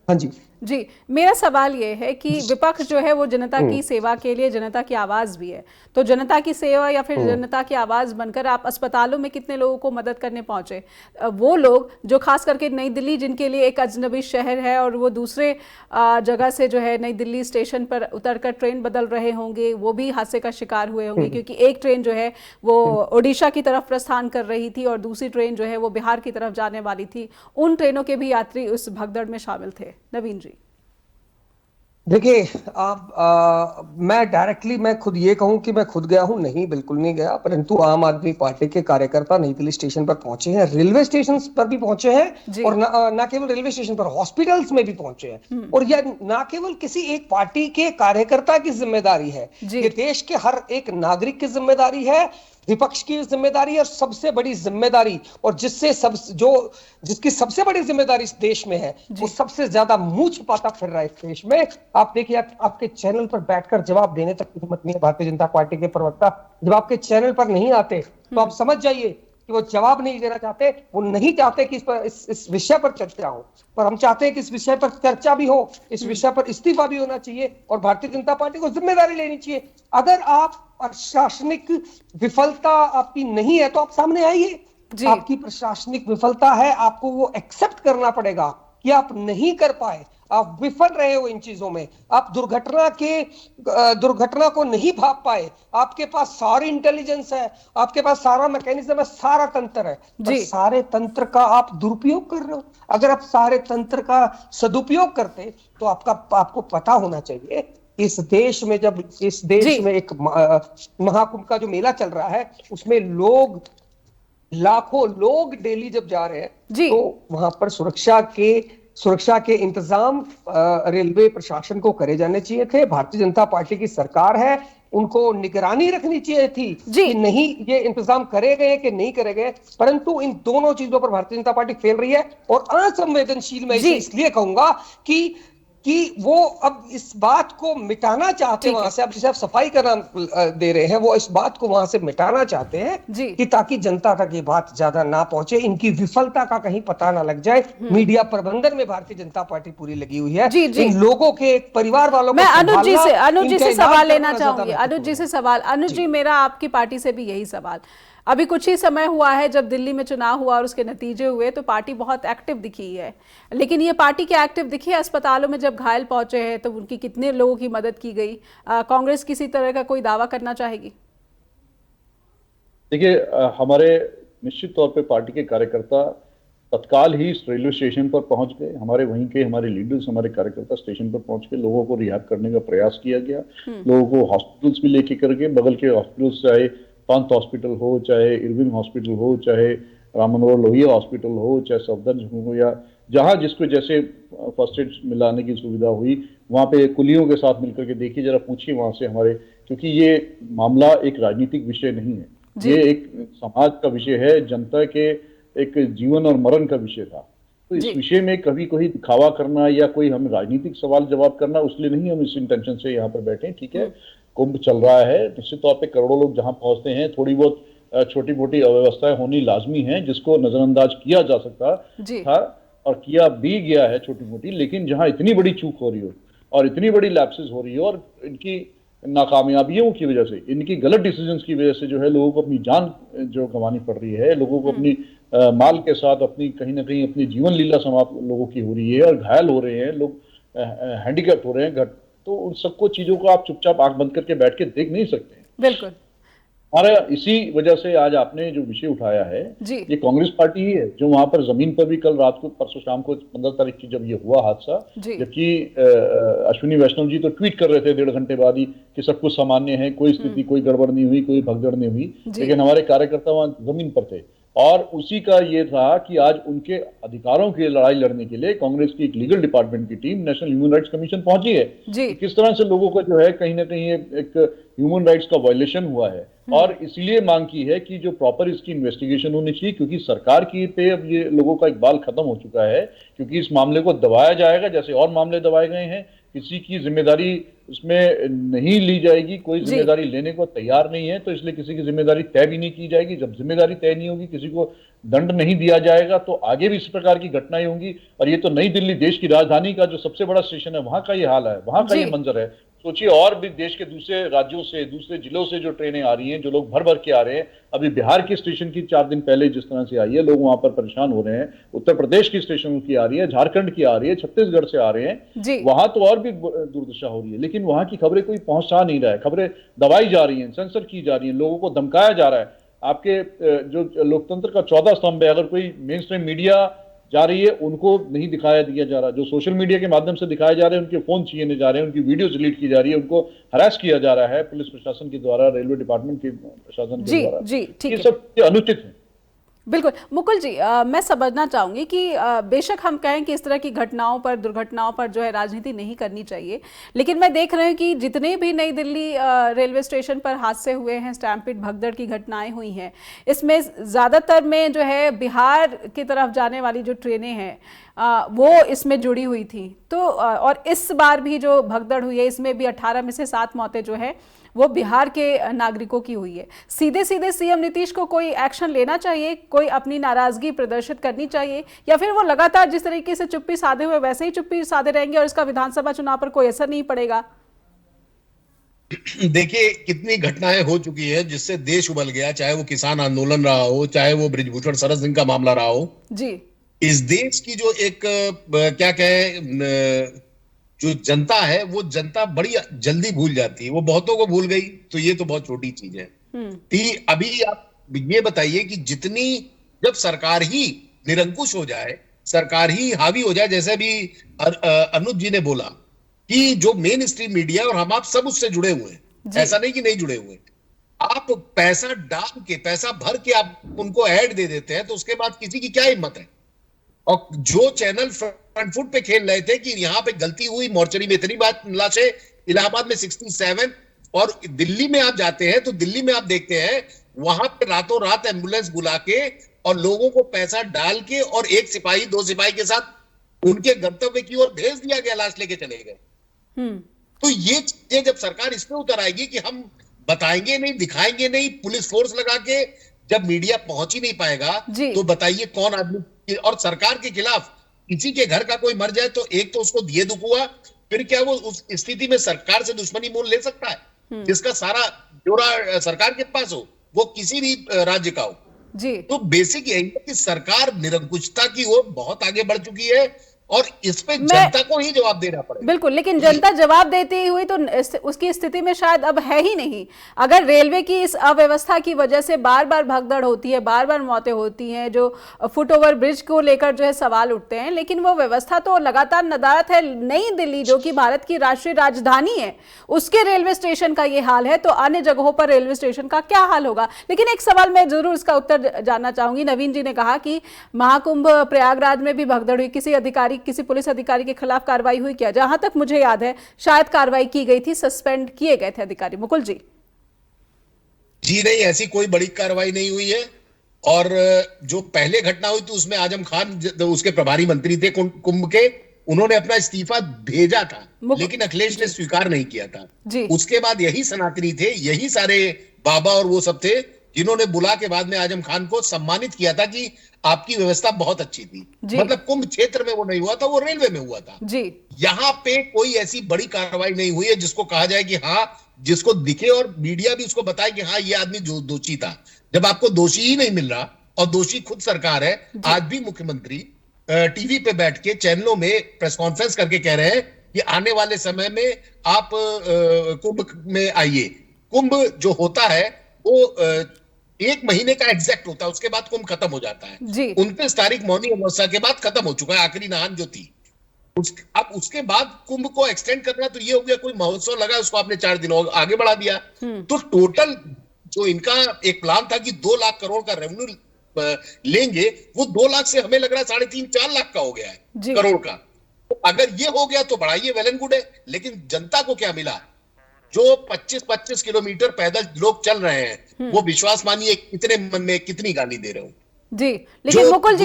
S3: हाँ जी,
S1: मेरा सवाल ये है कि विपक्ष जो है वो जनता की सेवा के लिए जनता की आवाज भी है, तो जनता की सेवा या फिर जनता की आवाज बनकर आप अस्पतालों में कितने लोगों को मदद करने पहुंचे? वो लोग जो खास करके नई दिल्ली, जिनके लिए एक अजनबी शहर है और वो दूसरे जगह से जो है नई दिल्ली स्टेशन पर उतरकर ट्रेन बदल रहे होंगे, वो भी हादसे का शिकार हुए होंगे, क्योंकि एक ट्रेन जो है वो ओडिशा की तरफ प्रस्थान कर रही थी और दूसरी ट्रेन जो है वो बिहार की तरफ जाने वाली थी। उन ट्रेनों के भी यात्री उस भगदड़ में शामिल थे। नवीन जी,
S3: देखिए, मैं खुद ये कहूं कि मैं खुद गया हूं, नहीं, बिल्कुल नहीं गया, परंतु आम आदमी पार्टी के कार्यकर्ता नई दिल्ली स्टेशन पर पहुंचे हैं, रेलवे स्टेशन पर भी पहुंचे हैं, और ना केवल रेलवे स्टेशन पर, हॉस्पिटल्स में भी पहुंचे हैं। और यह ना केवल किसी एक पार्टी के कार्यकर्ता की जिम्मेदारी है, ये देश के हर एक नागरिक की जिम्मेदारी है विपक्ष की जिम्मेदारी और सबसे बड़ी जिम्मेदारी, और जिसकी सबसे बड़ी जिम्मेदारी इस देश में है, वो सबसे ज्यादा मुंह छिपाता फिर रहा है इस देश में। आप देखिए, आपके चैनल पर बैठकर जवाब देने तक की हिम्मत नहीं है भारतीय जनता पार्टी के प्रवक्ता। जब आपके चैनल पर नहीं आते तो आप समझ जाइए कि वो जवाब नहीं देना चाहते, वो नहीं चाहते कि इस विषय पर चर्चा हो। पर हम चाहते हैं कि इस विषय पर चर्चा भी हो, इस विषय पर इस्तीफा भी होना चाहिए और भारतीय जनता पार्टी को जिम्मेदारी लेनी चाहिए। अगर आप प्रशासनिक विफलता आपकी नहीं है तो आप सामने आइए। आपकी प्रशासनिक विफलता है, आपको वो एक्सेप्ट करना पड़ेगा कि आप नहीं कर पाए, आप विफल रहे हो इन चीजों में, आप दुर्घटना को नहीं भाप पाए। आपके पास सारी इंटेलिजेंस है, आपके पास सारा मैकेनिज्म है, सारा तंत्र है, पर सारे तंत्र का आप दुरुपयोग कर रहे हो। अगर आप सारे तंत्र का सदुपयोग करते तो आपको पता होना चाहिए, इस देश में एक महाकुंभ का जो मेला चल रहा है, उसमें लाखों लोग डेली जब जा रहे हैं तो वहां पर सुरक्षा के इंतजाम रेलवे प्रशासन को करे जाने चाहिए थे। भारतीय जनता पार्टी की सरकार है, उनको निगरानी रखनी चाहिए थी कि नहीं ये इंतजाम करे गए कि नहीं करे गए, परंतु इन दोनों चीजों पर भारतीय जनता पार्टी फेल रही है। और असंवेदनशील मैं इसलिए कहूंगा कि वो अब इस बात को मिटाना चाहते हैं वहां से। अब जिसे आप सफाई का नाम दे रहे हैं, वो इस बात को वहां से मिटाना चाहते हैं कि ताकि जनता तक ये बात ज्यादा ना पहुंचे, इनकी विफलता का कहीं पता ना लग जाए। मीडिया प्रबंधन में भारतीय जनता पार्टी पूरी लगी हुई है। इन लोगों के परिवार वालों को
S1: मैं अनुज जी से सवाल लेना चाहूंगी। अनुज जी से सवाल, अनुज जी मेरा आपकी पार्टी से भी यही सवाल। अभी कुछ ही समय हुआ है जब दिल्ली में चुनाव हुआ और उसके नतीजे हुए तो पार्टी बहुत एक्टिव दिखी है, लेकिन ये पार्टी क्या एक्टिव दिखी है? अस्पतालों में जब घायल पहुंचे हैं तो उनकी कितने लोगों की मदद की गई? कांग्रेस किसी तरह का कोई दावा करना चाहेगी?
S4: देखिए, हमारे निश्चित तौर पे पार्टी के कार्यकर्ता तत्काल ही रेलवे स्टेशन पर पहुंच गए। हमारे लीडर्स, हमारे कार्यकर्ता स्टेशन पर पहुंच के लोगों को रिहाब करने का प्रयास किया गया। लोगों को हॉस्पिटल्स भी लेके करके, बगल के हॉस्पिटल्स, चाहे पंत हॉस्पिटल हो, चाहे इरविन हॉस्पिटल हो, चाहे राम मनोहर लोहिया हॉस्पिटल हो, चाहे सफदरजंग हो, या जहां जिसको जैसे फर्स्ट एड मिलाने की सुविधा हुई, वहां पे कुलियों के साथ मिलकर के देखिए, जरा पूछिए वहां से हमारे, क्योंकि ये मामला एक राजनीतिक विषय नहीं है, ये एक समाज का विषय है, जनता के एक जीवन और मरण का विषय था। तो इस विषय में कभी कोई दिखावा करना या कोई हम राजनीतिक सवाल जवाब करना, उसलिए नहीं हम इस इंटेंशन से यहाँ पर बैठे। ठीक है, कुंभ चल रहा है, निश्चित तौर पे करोड़ों लोग जहां पहुंचते हैं, थोड़ी बहुत छोटी मोटी अव्यवस्थाएं होनी लाजमी है, जिसको नजरअंदाज किया जा सकता था और किया भी गया है छोटी मोटी। लेकिन जहां इतनी बड़ी चूक हो रही हो और इतनी बड़ी लैप्सेस हो रही हो और इनकी नाकामयाबियों की वजह से, इनकी गलत डिसीजंस की वजह से जो है लोगों को अपनी जान जो गंवानी पड़ रही है, लोगों को अपनी माल के साथ अपनी कहीं ना कहीं अपनी जीवन लीला समाप्त लोगों की हो रही है और घायल हो रहे हैं लोग, हैंडीकैप हो रहे हैं, तो उन सबको चीजों को आप चुपचाप आंख बंद करके बैठ के देख नहीं सकते हैं।
S1: बिल्कुल।
S4: और इसी वजह से आज आपने जो विषय उठाया है, ये कांग्रेस पार्टी ही है जो वहां पर जमीन पर भी कल रात को, परसों शाम को 15 तारीख की जब ये हुआ हादसा, जबकि अश्विनी वैष्णव जी तो ट्वीट कर रहे थे 1.5 घंटे बाद ही कि सब कुछ सामान्य है, कोई स्थिति, कोई गड़बड़ नहीं हुई, कोई भगदड़ नहीं हुई, लेकिन हमारे कार्यकर्ता वहां जमीन पर थे। और उसी का ये था कि आज उनके अधिकारों की लड़ाई लड़ने के लिए कांग्रेस की एक लीगल डिपार्टमेंट की team national human rights commission पहुंची है। किस तरह से लोगों को जो है कहीं ना कहीं एक ह्यूमन राइट्स का वायलेशन हुआ है, और इसलिए मांग की है कि जो प्रॉपर इसकी इन्वेस्टिगेशन होनी चाहिए, क्योंकि सरकार की पे अब ये लोगों का इकबाल खत्म हो चुका है, क्योंकि इस मामले को दबाया जाएगा जैसे और मामले दबाए गए हैं, किसी की जिम्मेदारी उसमें नहीं ली जाएगी, कोई जिम्मेदारी लेने को तैयार नहीं है, तो इसलिए किसी की जिम्मेदारी तय भी नहीं की जाएगी। जब जिम्मेदारी तय नहीं होगी, किसी को दंड नहीं दिया जाएगा, तो आगे भी इस प्रकार की घटनाएं होंगी। और ये तो नई दिल्ली, देश की राजधानी का जो सबसे बड़ा स्टेशन है, वहां का ये हाल है, वहां का ये मंजर है। सोचिए, और भी देश के दूसरे राज्यों से, दूसरे जिलों से जो ट्रेनें आ रही हैं, जो लोग भर भर के आ रहे हैं, अभी बिहार की स्टेशन की 4 दिन पहले जिस तरह से आई है, लोग वहां पर परेशान हो रहे हैं, उत्तर प्रदेश की स्टेशनों की आ रही है, झारखंड की आ रही है, छत्तीसगढ़ से आ रहे हैं, वहां तो और भी दुर्दशा हो रही है। लेकिन वहां की खबरें कोई पहुंचा नहीं रहा है, खबरें दबाई जा रही हैं, सेंसर की जा रही हैं, लोगों को धमकाया जा रहा है। आपके जो लोकतंत्र का 14 स्तंभ है, अगर कोई मेन स्ट्रीम मीडिया जा रही है, उनको नहीं दिखाया दिया जा रहा, जो सोशल मीडिया के माध्यम से दिखाए जा रहे हैं, उनके फोन छीने जा रहे हैं, उनकी वीडियो डिलीट की जा रही है, उनको हरास किया जा रहा है पुलिस प्रशासन के द्वारा, रेलवे डिपार्टमेंट के प्रशासन के द्वारा। ये सब अनुचित है।
S1: बिल्कुल मुकुल जी, मैं समझना चाहूंगी कि बेशक हम कहें कि इस तरह की घटनाओं पर, दुर्घटनाओं पर जो है राजनीति नहीं करनी चाहिए, लेकिन मैं देख रही हूँ कि जितने भी नई दिल्ली रेलवे स्टेशन पर हादसे हुए हैं, स्टैम्पीड भगदड़ की घटनाएं हुई हैं, इसमें ज़्यादातर में जो है बिहार की तरफ जाने वाली जो ट्रेनें हैं वो इसमें जुड़ी हुई थी। तो और इस बार भी जो भगदड़ हुई है इसमें भी 18 में से 7 मौतें जो है वो बिहार के नागरिकों की हुई है। सीधे सीधे सीएम नीतीश को कोई एक्शन लेना चाहिए, कोई अपनी नाराजगी प्रदर्शित करनी चाहिए, या फिर वो लगातार जिस तरीके से चुप्पी साधे हुए वैसे ही चुप्पी साधे रहेंगे और इसका विधानसभा चुनाव पर कोई असर नहीं पड़ेगा?
S2: देखिए कितनी घटनाएं हो चुकी है जिससे देश उबल गया, चाहे वो किसान आंदोलन रहा हो, चाहे वो बृजभूषण शरद सिंह का मामला रहा हो।
S1: जी,
S2: इस देश की जो एक क्या कहे जो जनता है, वो जनता बड़ी जल्दी भूल जाती है। वो बहुतों को भूल गई तो ये तो बहुत छोटी चीज है। अभी आप ये बताइए कि जितनी जब सरकार ही निरंकुश हो जाए, सरकार ही हावी हो जाए, जैसे भी अनुज जी ने बोला कि जो मेन स्ट्रीम मीडिया और हम आप सब उससे जुड़े हुए हैं, ऐसा नहीं कि नहीं जुड़े हुए, आप पैसा डाल के, पैसा भर के आप उनको ऐड दे देते हैं, तो उसके बाद किसी की क्या हिम्मत है? और जो चैनल फ्रंट फुट पे खेल रहे थे कि यहां पे गलती हुई, मोर्चरी में इतनी बात लाशें, इलाहाबाद में 67, और दिल्ली में आप जाते हैं तो दिल्ली में आप देखते हैं वहां पे रातों रात एम्बुलेंस बुला के और लोगों को पैसा डाल के और एक सिपाही 2 सिपाही के साथ उनके गंतव्य की ओर भेज दिया गया, लाश लेके चले गए। तो ये चीजें जब सरकार इस पे उतर आएगी कि हम बताएंगे नहीं, दिखाएंगे नहीं, पुलिस फोर्स लगा के जब मीडिया पहुंच ही नहीं पाएगा, तो बताइए कौन आदमी। और सरकार के खिलाफ किसी के घर का कोई मर जाए तो एक तो उसको दिए दुख हुआ, फिर क्या वो उस स्थिति में सरकार से दुश्मनी मोल ले सकता है जिसका सारा ब्यौरा सरकार के पास हो, वो किसी भी राज्य का हो?
S1: जी।
S2: तो बेसिक यही है कि सरकार निरंकुशता की ओर बहुत आगे बढ़ चुकी है और इस पे जनता को ही जवाब देना पड़ेगा।
S1: बिल्कुल, लेकिन जनता जवाब देती हुई तो उसकी स्थिति में शायद अब है ही नहीं। अगर रेलवे की इस अव्यवस्था की वजह से बार बार भगदड़ होती है, बार बार मौतें होती हैं, जो फुट ओवर ब्रिज को लेकर जो है सवाल उठते हैं, लेकिन वो व्यवस्था तो लगातार नदारद है। नई दिल्ली जो कि भारत की राष्ट्रीय राजधानी है, उसके रेलवे स्टेशन का ये हाल है, तो अन्य जगहों पर रेलवे स्टेशन का क्या हाल होगा? लेकिन एक सवाल मैं जरूर इसका उत्तर जानना चाहूंगी। नवीन जी ने कहा कि महाकुंभ प्रयागराज में भी भगदड़ हुई, किसी पुलिस अधिकारी के खिलाफ कार्रवाई हुई क्या? जहां तक मुझे याद है शायद कार्रवाई की गई थी, सस्पेंड किए गए थे अधिकारी। मुकुल जी।
S2: जी नहीं, ऐसी कोई बड़ी कार्रवाई नहीं हुई है। और जो पहले घटना हुई थी उसमें आजम खान उसके प्रभारी मंत्री थे कुंभ के, उन्होंने अपना इस्तीफा भेजा था, लेकिन अखिलेश ने स्वीकार नहीं किया था। उसके बाद यही सनातनी थे, यही सारे बाबा और वो सब थे जिन्होंने बुला के बाद में आजम खान को सम्मानित किया था कि आपकी व्यवस्था बहुत अच्छी थी। मतलब कुंभ क्षेत्र में वो नहीं हुआ था, वो रेलवे में हुआ था जी। यहाँ पे कोई ऐसी बड़ी कार्रवाई नहीं हुई है जिसको कहा जाए कि हाँ, जिसको दिखे और मीडिया भी उसको बताए कि हाँ ये आदमी जो दोषी था। जब आपको दोषी ही नहीं मिल रहा और दोषी खुद सरकार है, आज भी मुख्यमंत्री टीवी पे बैठ के चैनलों में प्रेस कॉन्फ्रेंस करके कह रहे हैं कि आने वाले समय में आप कुंभ में आइए। कुंभ जो होता है वो 1 महीने का एग्जैक्ट होता है, उसके बाद कुंभ खत्म हो जाता है। 29 तारीख मौनी अमावस्या के बाद खत्म हो चुका है, आखिरी नहान जो थी। अब उसके बाद कुंभ को एक्सटेंड करना तो ये हो गया, कोई महोत्सव लगा उसको आपने 4 दिन आगे बढ़ा दिया। तो टोटल जो इनका एक प्लान था कि 2 लाख करोड़ का रेवेन्यू लेंगे, वो 2 लाख से हमें लग रहा है 3.5-4 लाख का हो गया है करोड़ का। तो अगर ये हो गया तो बढ़ाइए, वेल एंड गुड है। लेकिन जनता को क्या मिला? जो 25-25 किलोमीटर पैदल लोग चल रहे हैं, वो विश्वास मानिए कितने मन में कितनी गाली दे रहे हो
S1: जी। लेकिन मुकुल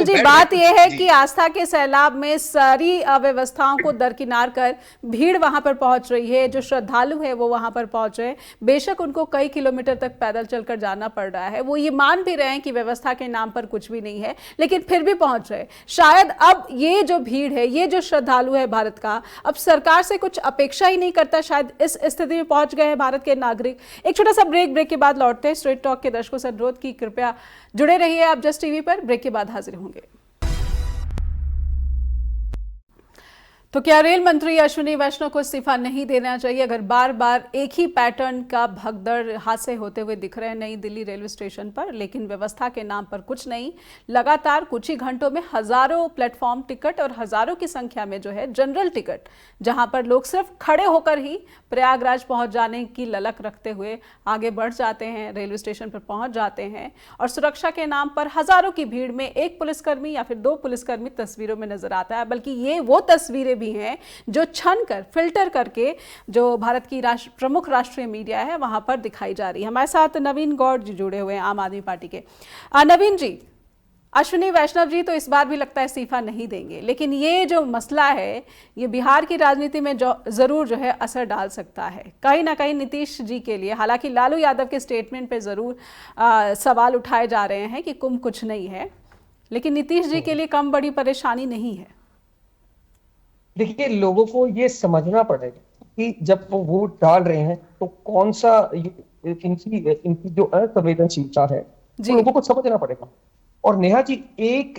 S1: जी बात यह है कि आस्था के सैलाब में सारी अव्यवस्थाओं को दरकिनार कर भीड़ वहां पर पहुंच रही है। जो श्रद्धालु है वो वहां पर पहुंच रहे हैं, बेशक उनको कई किलोमीटर तक पैदल चलकर जाना पड़ रहा है, वो ये मान भी रहे हैं कि व्यवस्था के नाम पर कुछ भी नहीं है, लेकिन फिर भी पहुंच रहे। शायद अब ये जो भीड़ है, ये जो श्रद्धालु है भारत का, अब सरकार से कुछ अपेक्षा ही नहीं करता, शायद इस स्थिति में पहुंच गए हैं भारत के नागरिक। एक छोटा सा ब्रेक के बाद लौटते हैं। स्ट्रेट टॉक के दर्शकों से अनुरोध की कृपया जुड़े रहिए आप जस्ट टीवी पर। ब्रेक के बाद हाजिर होंगे। तो क्या रेल मंत्री अश्विनी वैष्णव को इस्तीफा नहीं देना चाहिए? अगर बार बार एक ही पैटर्न का भगदड़ हादसे होते हुए दिख रहे हैं नई दिल्ली रेलवे स्टेशन पर, लेकिन व्यवस्था के नाम पर कुछ नहीं, लगातार कुछ ही घंटों में हजारों प्लेटफॉर्म टिकट और हजारों की संख्या में जो है जनरल टिकट, जहां पर लोग सिर्फ खड़े होकर ही प्रयागराज पहुंच जाने की ललक रखते हुए आगे बढ़ जाते हैं, रेलवे स्टेशन पर पहुंच जाते हैं, और सुरक्षा के नाम पर हजारों की भीड़ में एक पुलिसकर्मी या फिर 2 पुलिसकर्मी तस्वीरों में नजर आता है। बल्कि ये वो तस्वीरें भी हैं जो छन कर फिल्टर करके जो भारत की प्रमुख राष्ट्रीय मीडिया है वहां पर दिखाई जा रही है। हमारे साथ नवीन गौड़ जी जुड़े हुए हैं आम आदमी पार्टी के। नवीन जी, अश्विनी वैष्णव जी तो इस बार भी लगता है इस्तीफा नहीं देंगे, लेकिन ये जो मसला है ये बिहार की राजनीति में जरूर जो है असर डाल सकता है कहीं ना कहीं नीतीश जी के लिए। हालांकि लालू यादव के स्टेटमेंट पे जरूर सवाल उठाए जा रहे हैं कि कुंभ कुछ नहीं है, लेकिन नीतीश जी के लिए कम बड़ी परेशानी नहीं है।
S3: देखिए, लोगों को ये समझना पड़ेगा कि जब वो वोट डाल रहे हैं तो कौन सा इनकी जो असंवेदनशीलता है तो लोगों को समझना पड़ेगा। और नेहा जी, एक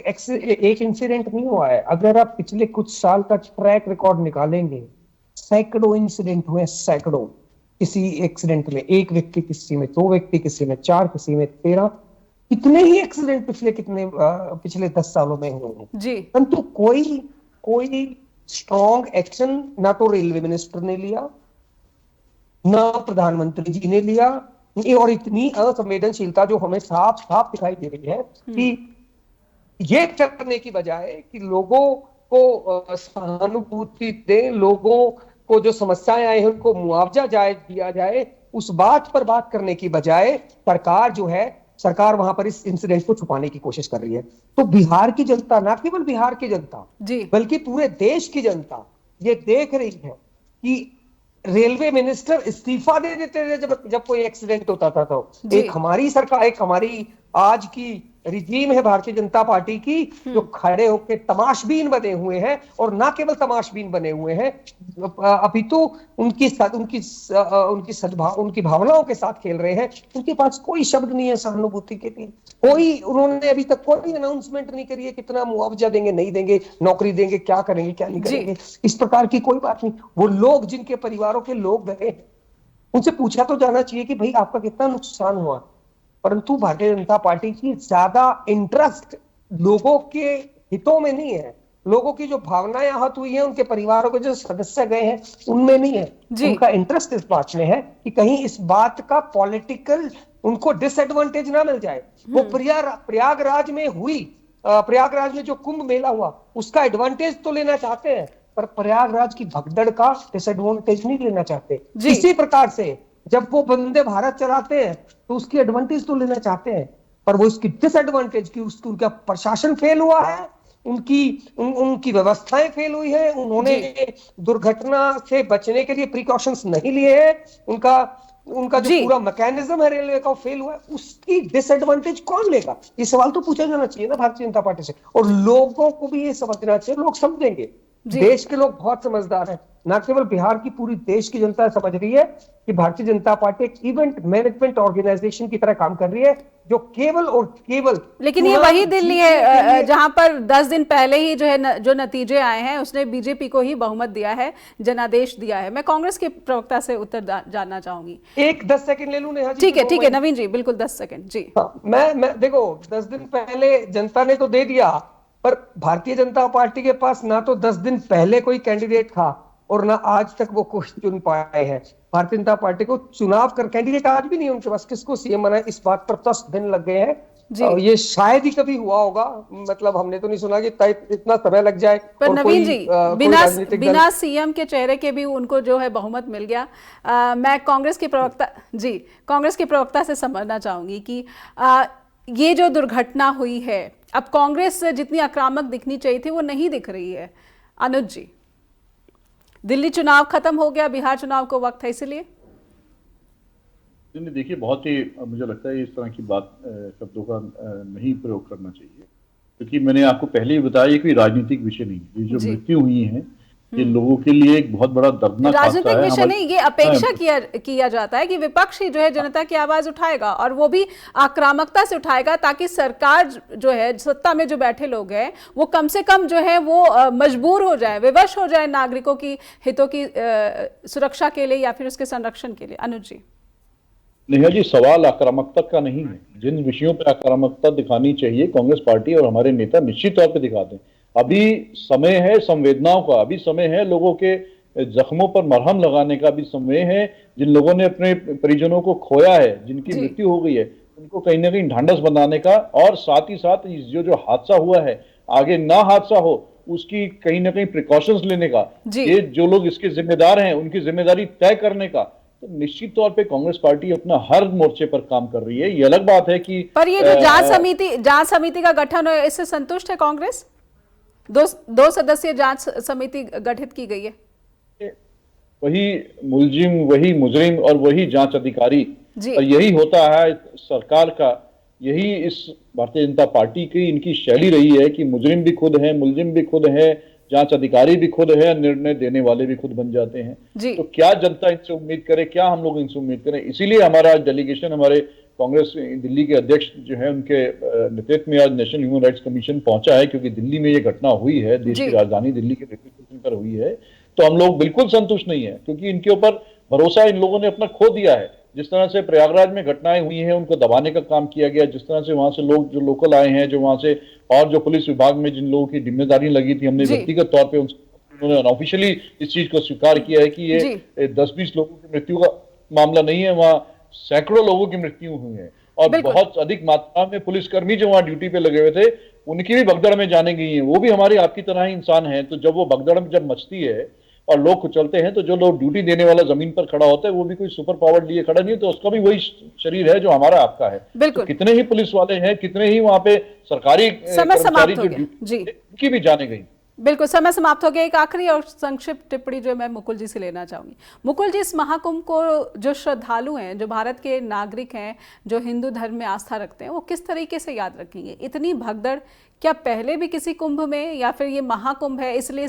S3: इंसिडेंट नहीं हुआ है। अगर आप पिछले कुछ साल का ट्रैक रिकॉर्ड निकालेंगे, सैकड़ों इंसिडेंट हुए, सैकड़ों। किसी एक्सीडेंट में 1 व्यक्ति, किसी में 2 व्यक्ति, किसी में 4, किसी में 13, कितने ही एक्सीडेंट पिछले 10 सालों में हुए हैं जी। परंतु कोई स्ट्रॉन्ग एक्शन ना तो रेलवे मिनिस्टर ने लिया, ना प्रधानमंत्री जी ने लिया, और इतनी असंवेदनशीलता जो हमें साफ साफ दिखाई दे रही है कि ये करने की बजाय कि लोगों को सहानुभूति दें, लोगों को जो समस्याएं आई हैं उनको मुआवजा दिया जाए, उस बात पर बात करने की बजाय सरकार वहां पर इस इंसिडेंट को छुपाने की कोशिश कर रही है। तो बिहार की जनता, ना केवल बिहार की जनता बल्कि पूरे देश की जनता ये देख रही है कि रेलवे मिनिस्टर इस्तीफा दे देते थे जब कोई एक्सीडेंट होता था। तो एक हमारी सरकार, एक हमारी आज की रिजीम है भारतीय जनता पार्टी की, जो खड़े होकर तमाशबीन बने हुए हैं, और ना केवल तमाशबीन बने हुए हैं, अभी तो उनकी भावनाओं के साथ खेल रहे हैं। उनके पास कोई शब्द नहीं है सहानुभूति के लिए। उन्होंने अभी तक कोई अनाउंसमेंट नहीं करी है कितना मुआवजा देंगे, नहीं देंगे, नौकरी देंगे, क्या करेंगे, क्या नहीं करेंगे, इस प्रकार की कोई बात नहीं। वो लोग जिनके परिवारों के लोग गए, उनसे पूछा तो जाना चाहिए कि भाई आपका कितना नुकसान हुआ। परंतु भारतीय जनता पार्टी की ज्यादा इंटरेस्ट लोगों के हितों में नहीं है, लोगों की जो भावनाएं आहत हुई हैं, उनके परिवारों के जो सदस्य गए हैं, उनमें नहीं है। उनका इंटरेस्ट इस बात में है कि कहीं इस बात का पॉलिटिकल उनको डिसएडवांटेज ना मिल जाए। वो प्रयागराज में जो कुंभ मेला हुआ उसका एडवांटेज तो लेना चाहते हैं, पर प्रयागराज की भगदड़ का डिसएडवांटेज नहीं लेना चाहते। इसी प्रकार से जब वो वंदे भारत चलाते हैं तो उसकी एडवांटेज तो लेना चाहते हैं, पर वो इसकी डिसएडवांटेज की उनका प्रशासन फेल हुआ है, उनकी व्यवस्थाएं फेल हुई है, उन्होंने दुर्घटना से बचने के लिए प्रिकॉशंस नहीं लिए हैं, उनका जो पूरा मैकेनिज्म है रेलवे का फेल हुआ है, उसकी डिसएडवांटेज कौन लेगा? ये सवाल तो पूछा जाना चाहिए ना भारतीय जनता पार्टी से। और लोगों को भी ये समझना चाहिए, लोग समझेंगे, देश के लोग बहुत समझदार हैं, ना केवल बिहार की, पूरी देश की जनता समझ रही है कि भारतीय जनता पार्टी एक इवेंट मैनेजमेंट ऑर्गेनाइजेशन की तरह काम कर रही है, जो केवल और केवल।
S1: लेकिन ये वही दिल्ली है जहां पर 10 दिन पहले ही जो नतीजे आए हैं उसने बीजेपी को ही बहुमत दिया है, जनादेश दिया है। मैं कांग्रेस के प्रवक्ता से उत्तर जानना चाहूंगी।
S3: 10 सेकंड ले लूं नेहा जी?
S1: ठीक है नवीन जी, बिल्कुल 10 सेकंड जी।
S3: मैं देखो, 10 दिन पहले जनता ने तो दे दिया, पर भारतीय जनता पार्टी के पास ना तो 10 दिन पहले कोई कैंडिडेट था और ना आज तक वो कोई चुन पाए हैं। भारतीय जनता पार्टी को चुनाव कर कैंडिडेट आज भी नहीं उनके पास, किसको सीएम बनाए इस बात पर 10 दिन लग गए हैं। ये शायद ही कभी हुआ होगा, मतलब हमने तो नहीं सुना कि इतना समय लग जाए।
S1: पर नवीन जी, बिना सीएम के चेहरे के भी उनको जो है बहुमत मिल गया। मैं कांग्रेस के प्रवक्ता से समझना चाहूंगी कि ये जो दुर्घटना हुई है, अब कांग्रेस जितनी आक्रामक दिखनी चाहिए थी वो नहीं दिख रही है। अनुज जी, दिल्ली चुनाव खत्म हो गया, बिहार चुनाव को वक्त है, इसलिए
S4: देखिए, बहुत ही मुझे लगता है इस तरह की बात शब्दों का नहीं प्रयोग करना चाहिए, क्योंकि मैंने आपको पहले ही बताया ये कोई राजनीतिक विषय नहीं है। ये जो मृत्यु हुई है ये लोगों के लिए एक बहुत बड़ा दर्दनाक हादसा
S1: राजनीतिक
S4: है।
S1: विषय नहीं, ये अपेक्षा किया जाता है कि विपक्ष ही जो है जनता की आवाज उठाएगा और वो भी आक्रामकता से उठाएगा, ताकि सरकार जो है, सत्ता में जो बैठे लोग हैं, वो कम से कम जो है वो मजबूर हो जाए, विवश हो जाए नागरिकों की हितों की सुरक्षा के लिए या फिर उसके संरक्षण के लिए। अनुज जी।
S4: नेहा जी, सवाल आक्रामकता का नहीं है। जिन विषयों पर आक्रामकता दिखानी चाहिए कांग्रेस पार्टी और हमारे नेता निश्चित तौर पे दिखाते हैं। अभी समय है संवेदनाओं का, अभी समय है लोगों के जख्मों पर मरहम लगाने का, अभी समय है जिन लोगों ने अपने परिजनों को खोया है, जिनकी मृत्यु हो गई है, उनको कहीं ना कहीं ढांढस बनाने का, और साथ ही साथ जो हादसा हुआ है आगे ना हादसा हो उसकी कहीं ना कहीं प्रिकॉशंस लेने का, ये जो लोग इसके जिम्मेदार हैं उनकी जिम्मेदारी तय करने का। तो निश्चित तौर पे कांग्रेस पार्टी अपना हर मोर्चे पर काम कर रही है। ये अलग बात है कि
S1: पर ये जो जांच समिति का गठन है, इससे संतुष्ट है कांग्रेस? दो सदस्यीय जांच समिति गठित की गई है।
S4: वही मुलजिम, वही मुजरिम और वही जांच अधिकारी, और यही होता है सरकार का, यही इस भारतीय जनता पार्टी की इनकी शैली रही है कि मुजरिम भी खुद है, मुलजिम भी खुद है, जांच अधिकारी भी खुद है, निर्णय देने वाले भी खुद बन जाते हैं। तो क्या जनता इनसे उम्मीद करे, क्या हम लोग इनसे उम्मीद करें? इसीलिए हमारा डेलीगेशन, हमारे कांग्रेस दिल्ली के अध्यक्ष जो है उनके नेतृत्व में आज नेशनल ह्यूमन राइट्स कमीशन पहुंचा है, क्योंकि दिल्ली में ये घटना हुई है, देश की राजधानी दिल्ली के रेलवे स्टेशन पर हुई है। तो हम लोग बिल्कुल संतुष्ट नहीं है, क्योंकि इनके ऊपर भरोसा इन लोगों ने अपना खो दिया है। जिस तरह से प्रयागराज में घटनाएं हुई हैं उनको दबाने का काम किया गया, जिस तरह से वहां से लोग जो लोकल आए हैं, जो वहां से, और जो पुलिस विभाग में जिन लोगों की जिम्मेदारी लगी थी, हमने व्यक्तिगत तौर पर उन्होंने अनऑफिशियली इस चीज को स्वीकार किया है कि ये 10-20 लोगों की मृत्यु का मामला नहीं है, वहां सैकड़ों लोगों की मृत्यु हुई है, और बहुत अधिक मात्रा में पुलिसकर्मी जो वहां ड्यूटी पे लगे हुए थे उनकी भी भगदड़ में जाने गई है। वो भी हमारे आपकी तरह ही इंसान है। तो जब वो भगदड़ में जब मचती है और लोग कुचलते हैं, तो जो लोग ड्यूटी देने वाला जमीन पर खड़ा होता है वो भी कोई सुपर पावर लिए खड़ा नहीं है, तो उसका भी वही शरीर है जो हमारा आपका है। तो कितने ही पुलिस वाले हैं, कितने ही वहां पे सरकारी कर्मचारी जो उनकी भी जाने गई।
S1: बिल्कुल, समय समाप्त हो गया। एक आखिरी और संक्षिप्त टिप्पणी जो मैं मुकुल जी से लेना चाहूंगी। मुकुल जी, इस महाकुंभ को जो श्रद्धालु हैं, जो भारत के नागरिक हैं, जो हिंदू धर्म में आस्था रखते हैं, वो किस तरीके से याद रखेंगे? इतनी भगदड़ क्या पहले भी किसी कुंभ में, या फिर ये महाकुंभ है इसलिए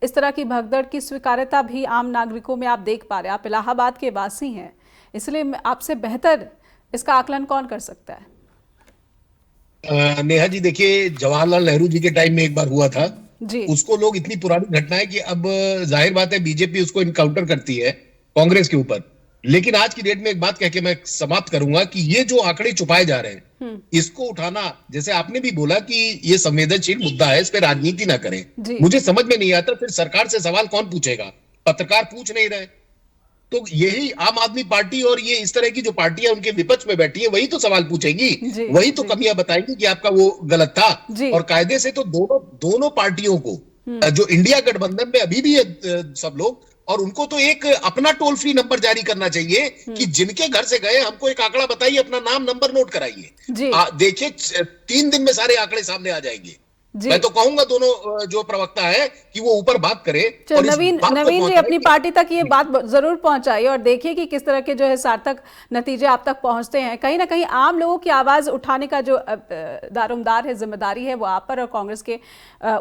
S1: इस तरह की भगदड़ की स्वीकार्यता भी आम नागरिकों में आप देख पा रहे हैं? आप इलाहाबाद के वासी हैं, इसलिए आपसे बेहतर इसका आकलन कौन कर सकता है?
S2: नेहा जी, देखिए, जवाहरलाल नेहरू जी के टाइम में एक बार हुआ था उसको लोग, इतनी पुरानी घटना है कि अब जाहिर बात है बीजेपी उसको इनकाउंटर करती है कांग्रेस के ऊपर। लेकिन आज की डेट में एक बात कह के मैं समाप्त करूंगा कि ये जो आंकड़े छुपाए जा रहे हैं, इसको उठाना, जैसे आपने भी बोला कि ये संवेदनशील मुद्दा है, इस पे राजनीति ना करें। मुझे समझ में नहीं आता फिर सरकार से सवाल कौन पूछेगा? पत्रकार पूछ नहीं रहे, तो यही आम आदमी पार्टी और ये इस तरह की जो पार्टियां उनके विपक्ष में बैठी है वही तो सवाल पूछेंगी, वही तो कमियां बताएंगी कि आपका वो गलत था। और कायदे से तो दोनों पार्टियों को, जो इंडिया गठबंधन में अभी भी है सब लोग, और उनको तो एक अपना टोल फ्री नंबर जारी करना चाहिए कि जिनके घर से गए हमको एक आंकड़ा बताइए, अपना नाम नंबर नोट कराइए। देखिए 3 दिन में सारे आंकड़े सामने आ जाएंगे। मैं तो कहूंगा दोनों जो प्रवक्ता है कि वो ऊपर बात करे।
S1: नवीन जी अपनी पार्टी तक ये बात जरूर पहुंचाइए और देखिए कि किस तरह के जो है सार्थक नतीजे आप तक पहुंचते हैं। कहीं ना कहीं आम लोगों की आवाज उठाने का जो दारोमदार है, जिम्मेदारी है, वो आप पर और कांग्रेस के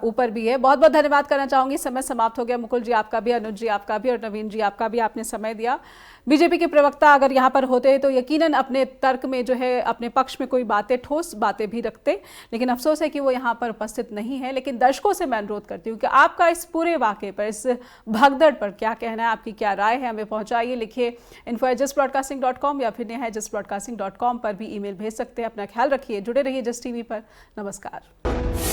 S1: ऊपर भी है। बहुत बहुत धन्यवाद करना चाहूंगी। समय समाप्त हो गया। मुकुल जी आपका भी, अनुज जी आपका भी, और नवीन जी आपका भी, आपने समय दिया। बीजेपी के प्रवक्ता अगर यहाँ पर होते तो यकीनन अपने तर्क में जो है अपने पक्ष में कोई बातें, ठोस बातें भी रखते, लेकिन अफसोस है कि वो यहाँ पर उपस्थित नहीं है। लेकिन दर्शकों से मैं अनुरोध करती हूँ कि आपका इस पूरे वाक़े पर, इस भगदड़ पर क्या कहना है, आपकी क्या राय है, हमें पहुँचाइए। लिखिए info@justbroadcasting.com या फिर neha@justbroadcasting.com पर भी ईमेल भेज सकते हैं। अपना ख्याल रखिए, जुड़े रहिए जस्ट टीवी पर। नमस्कार।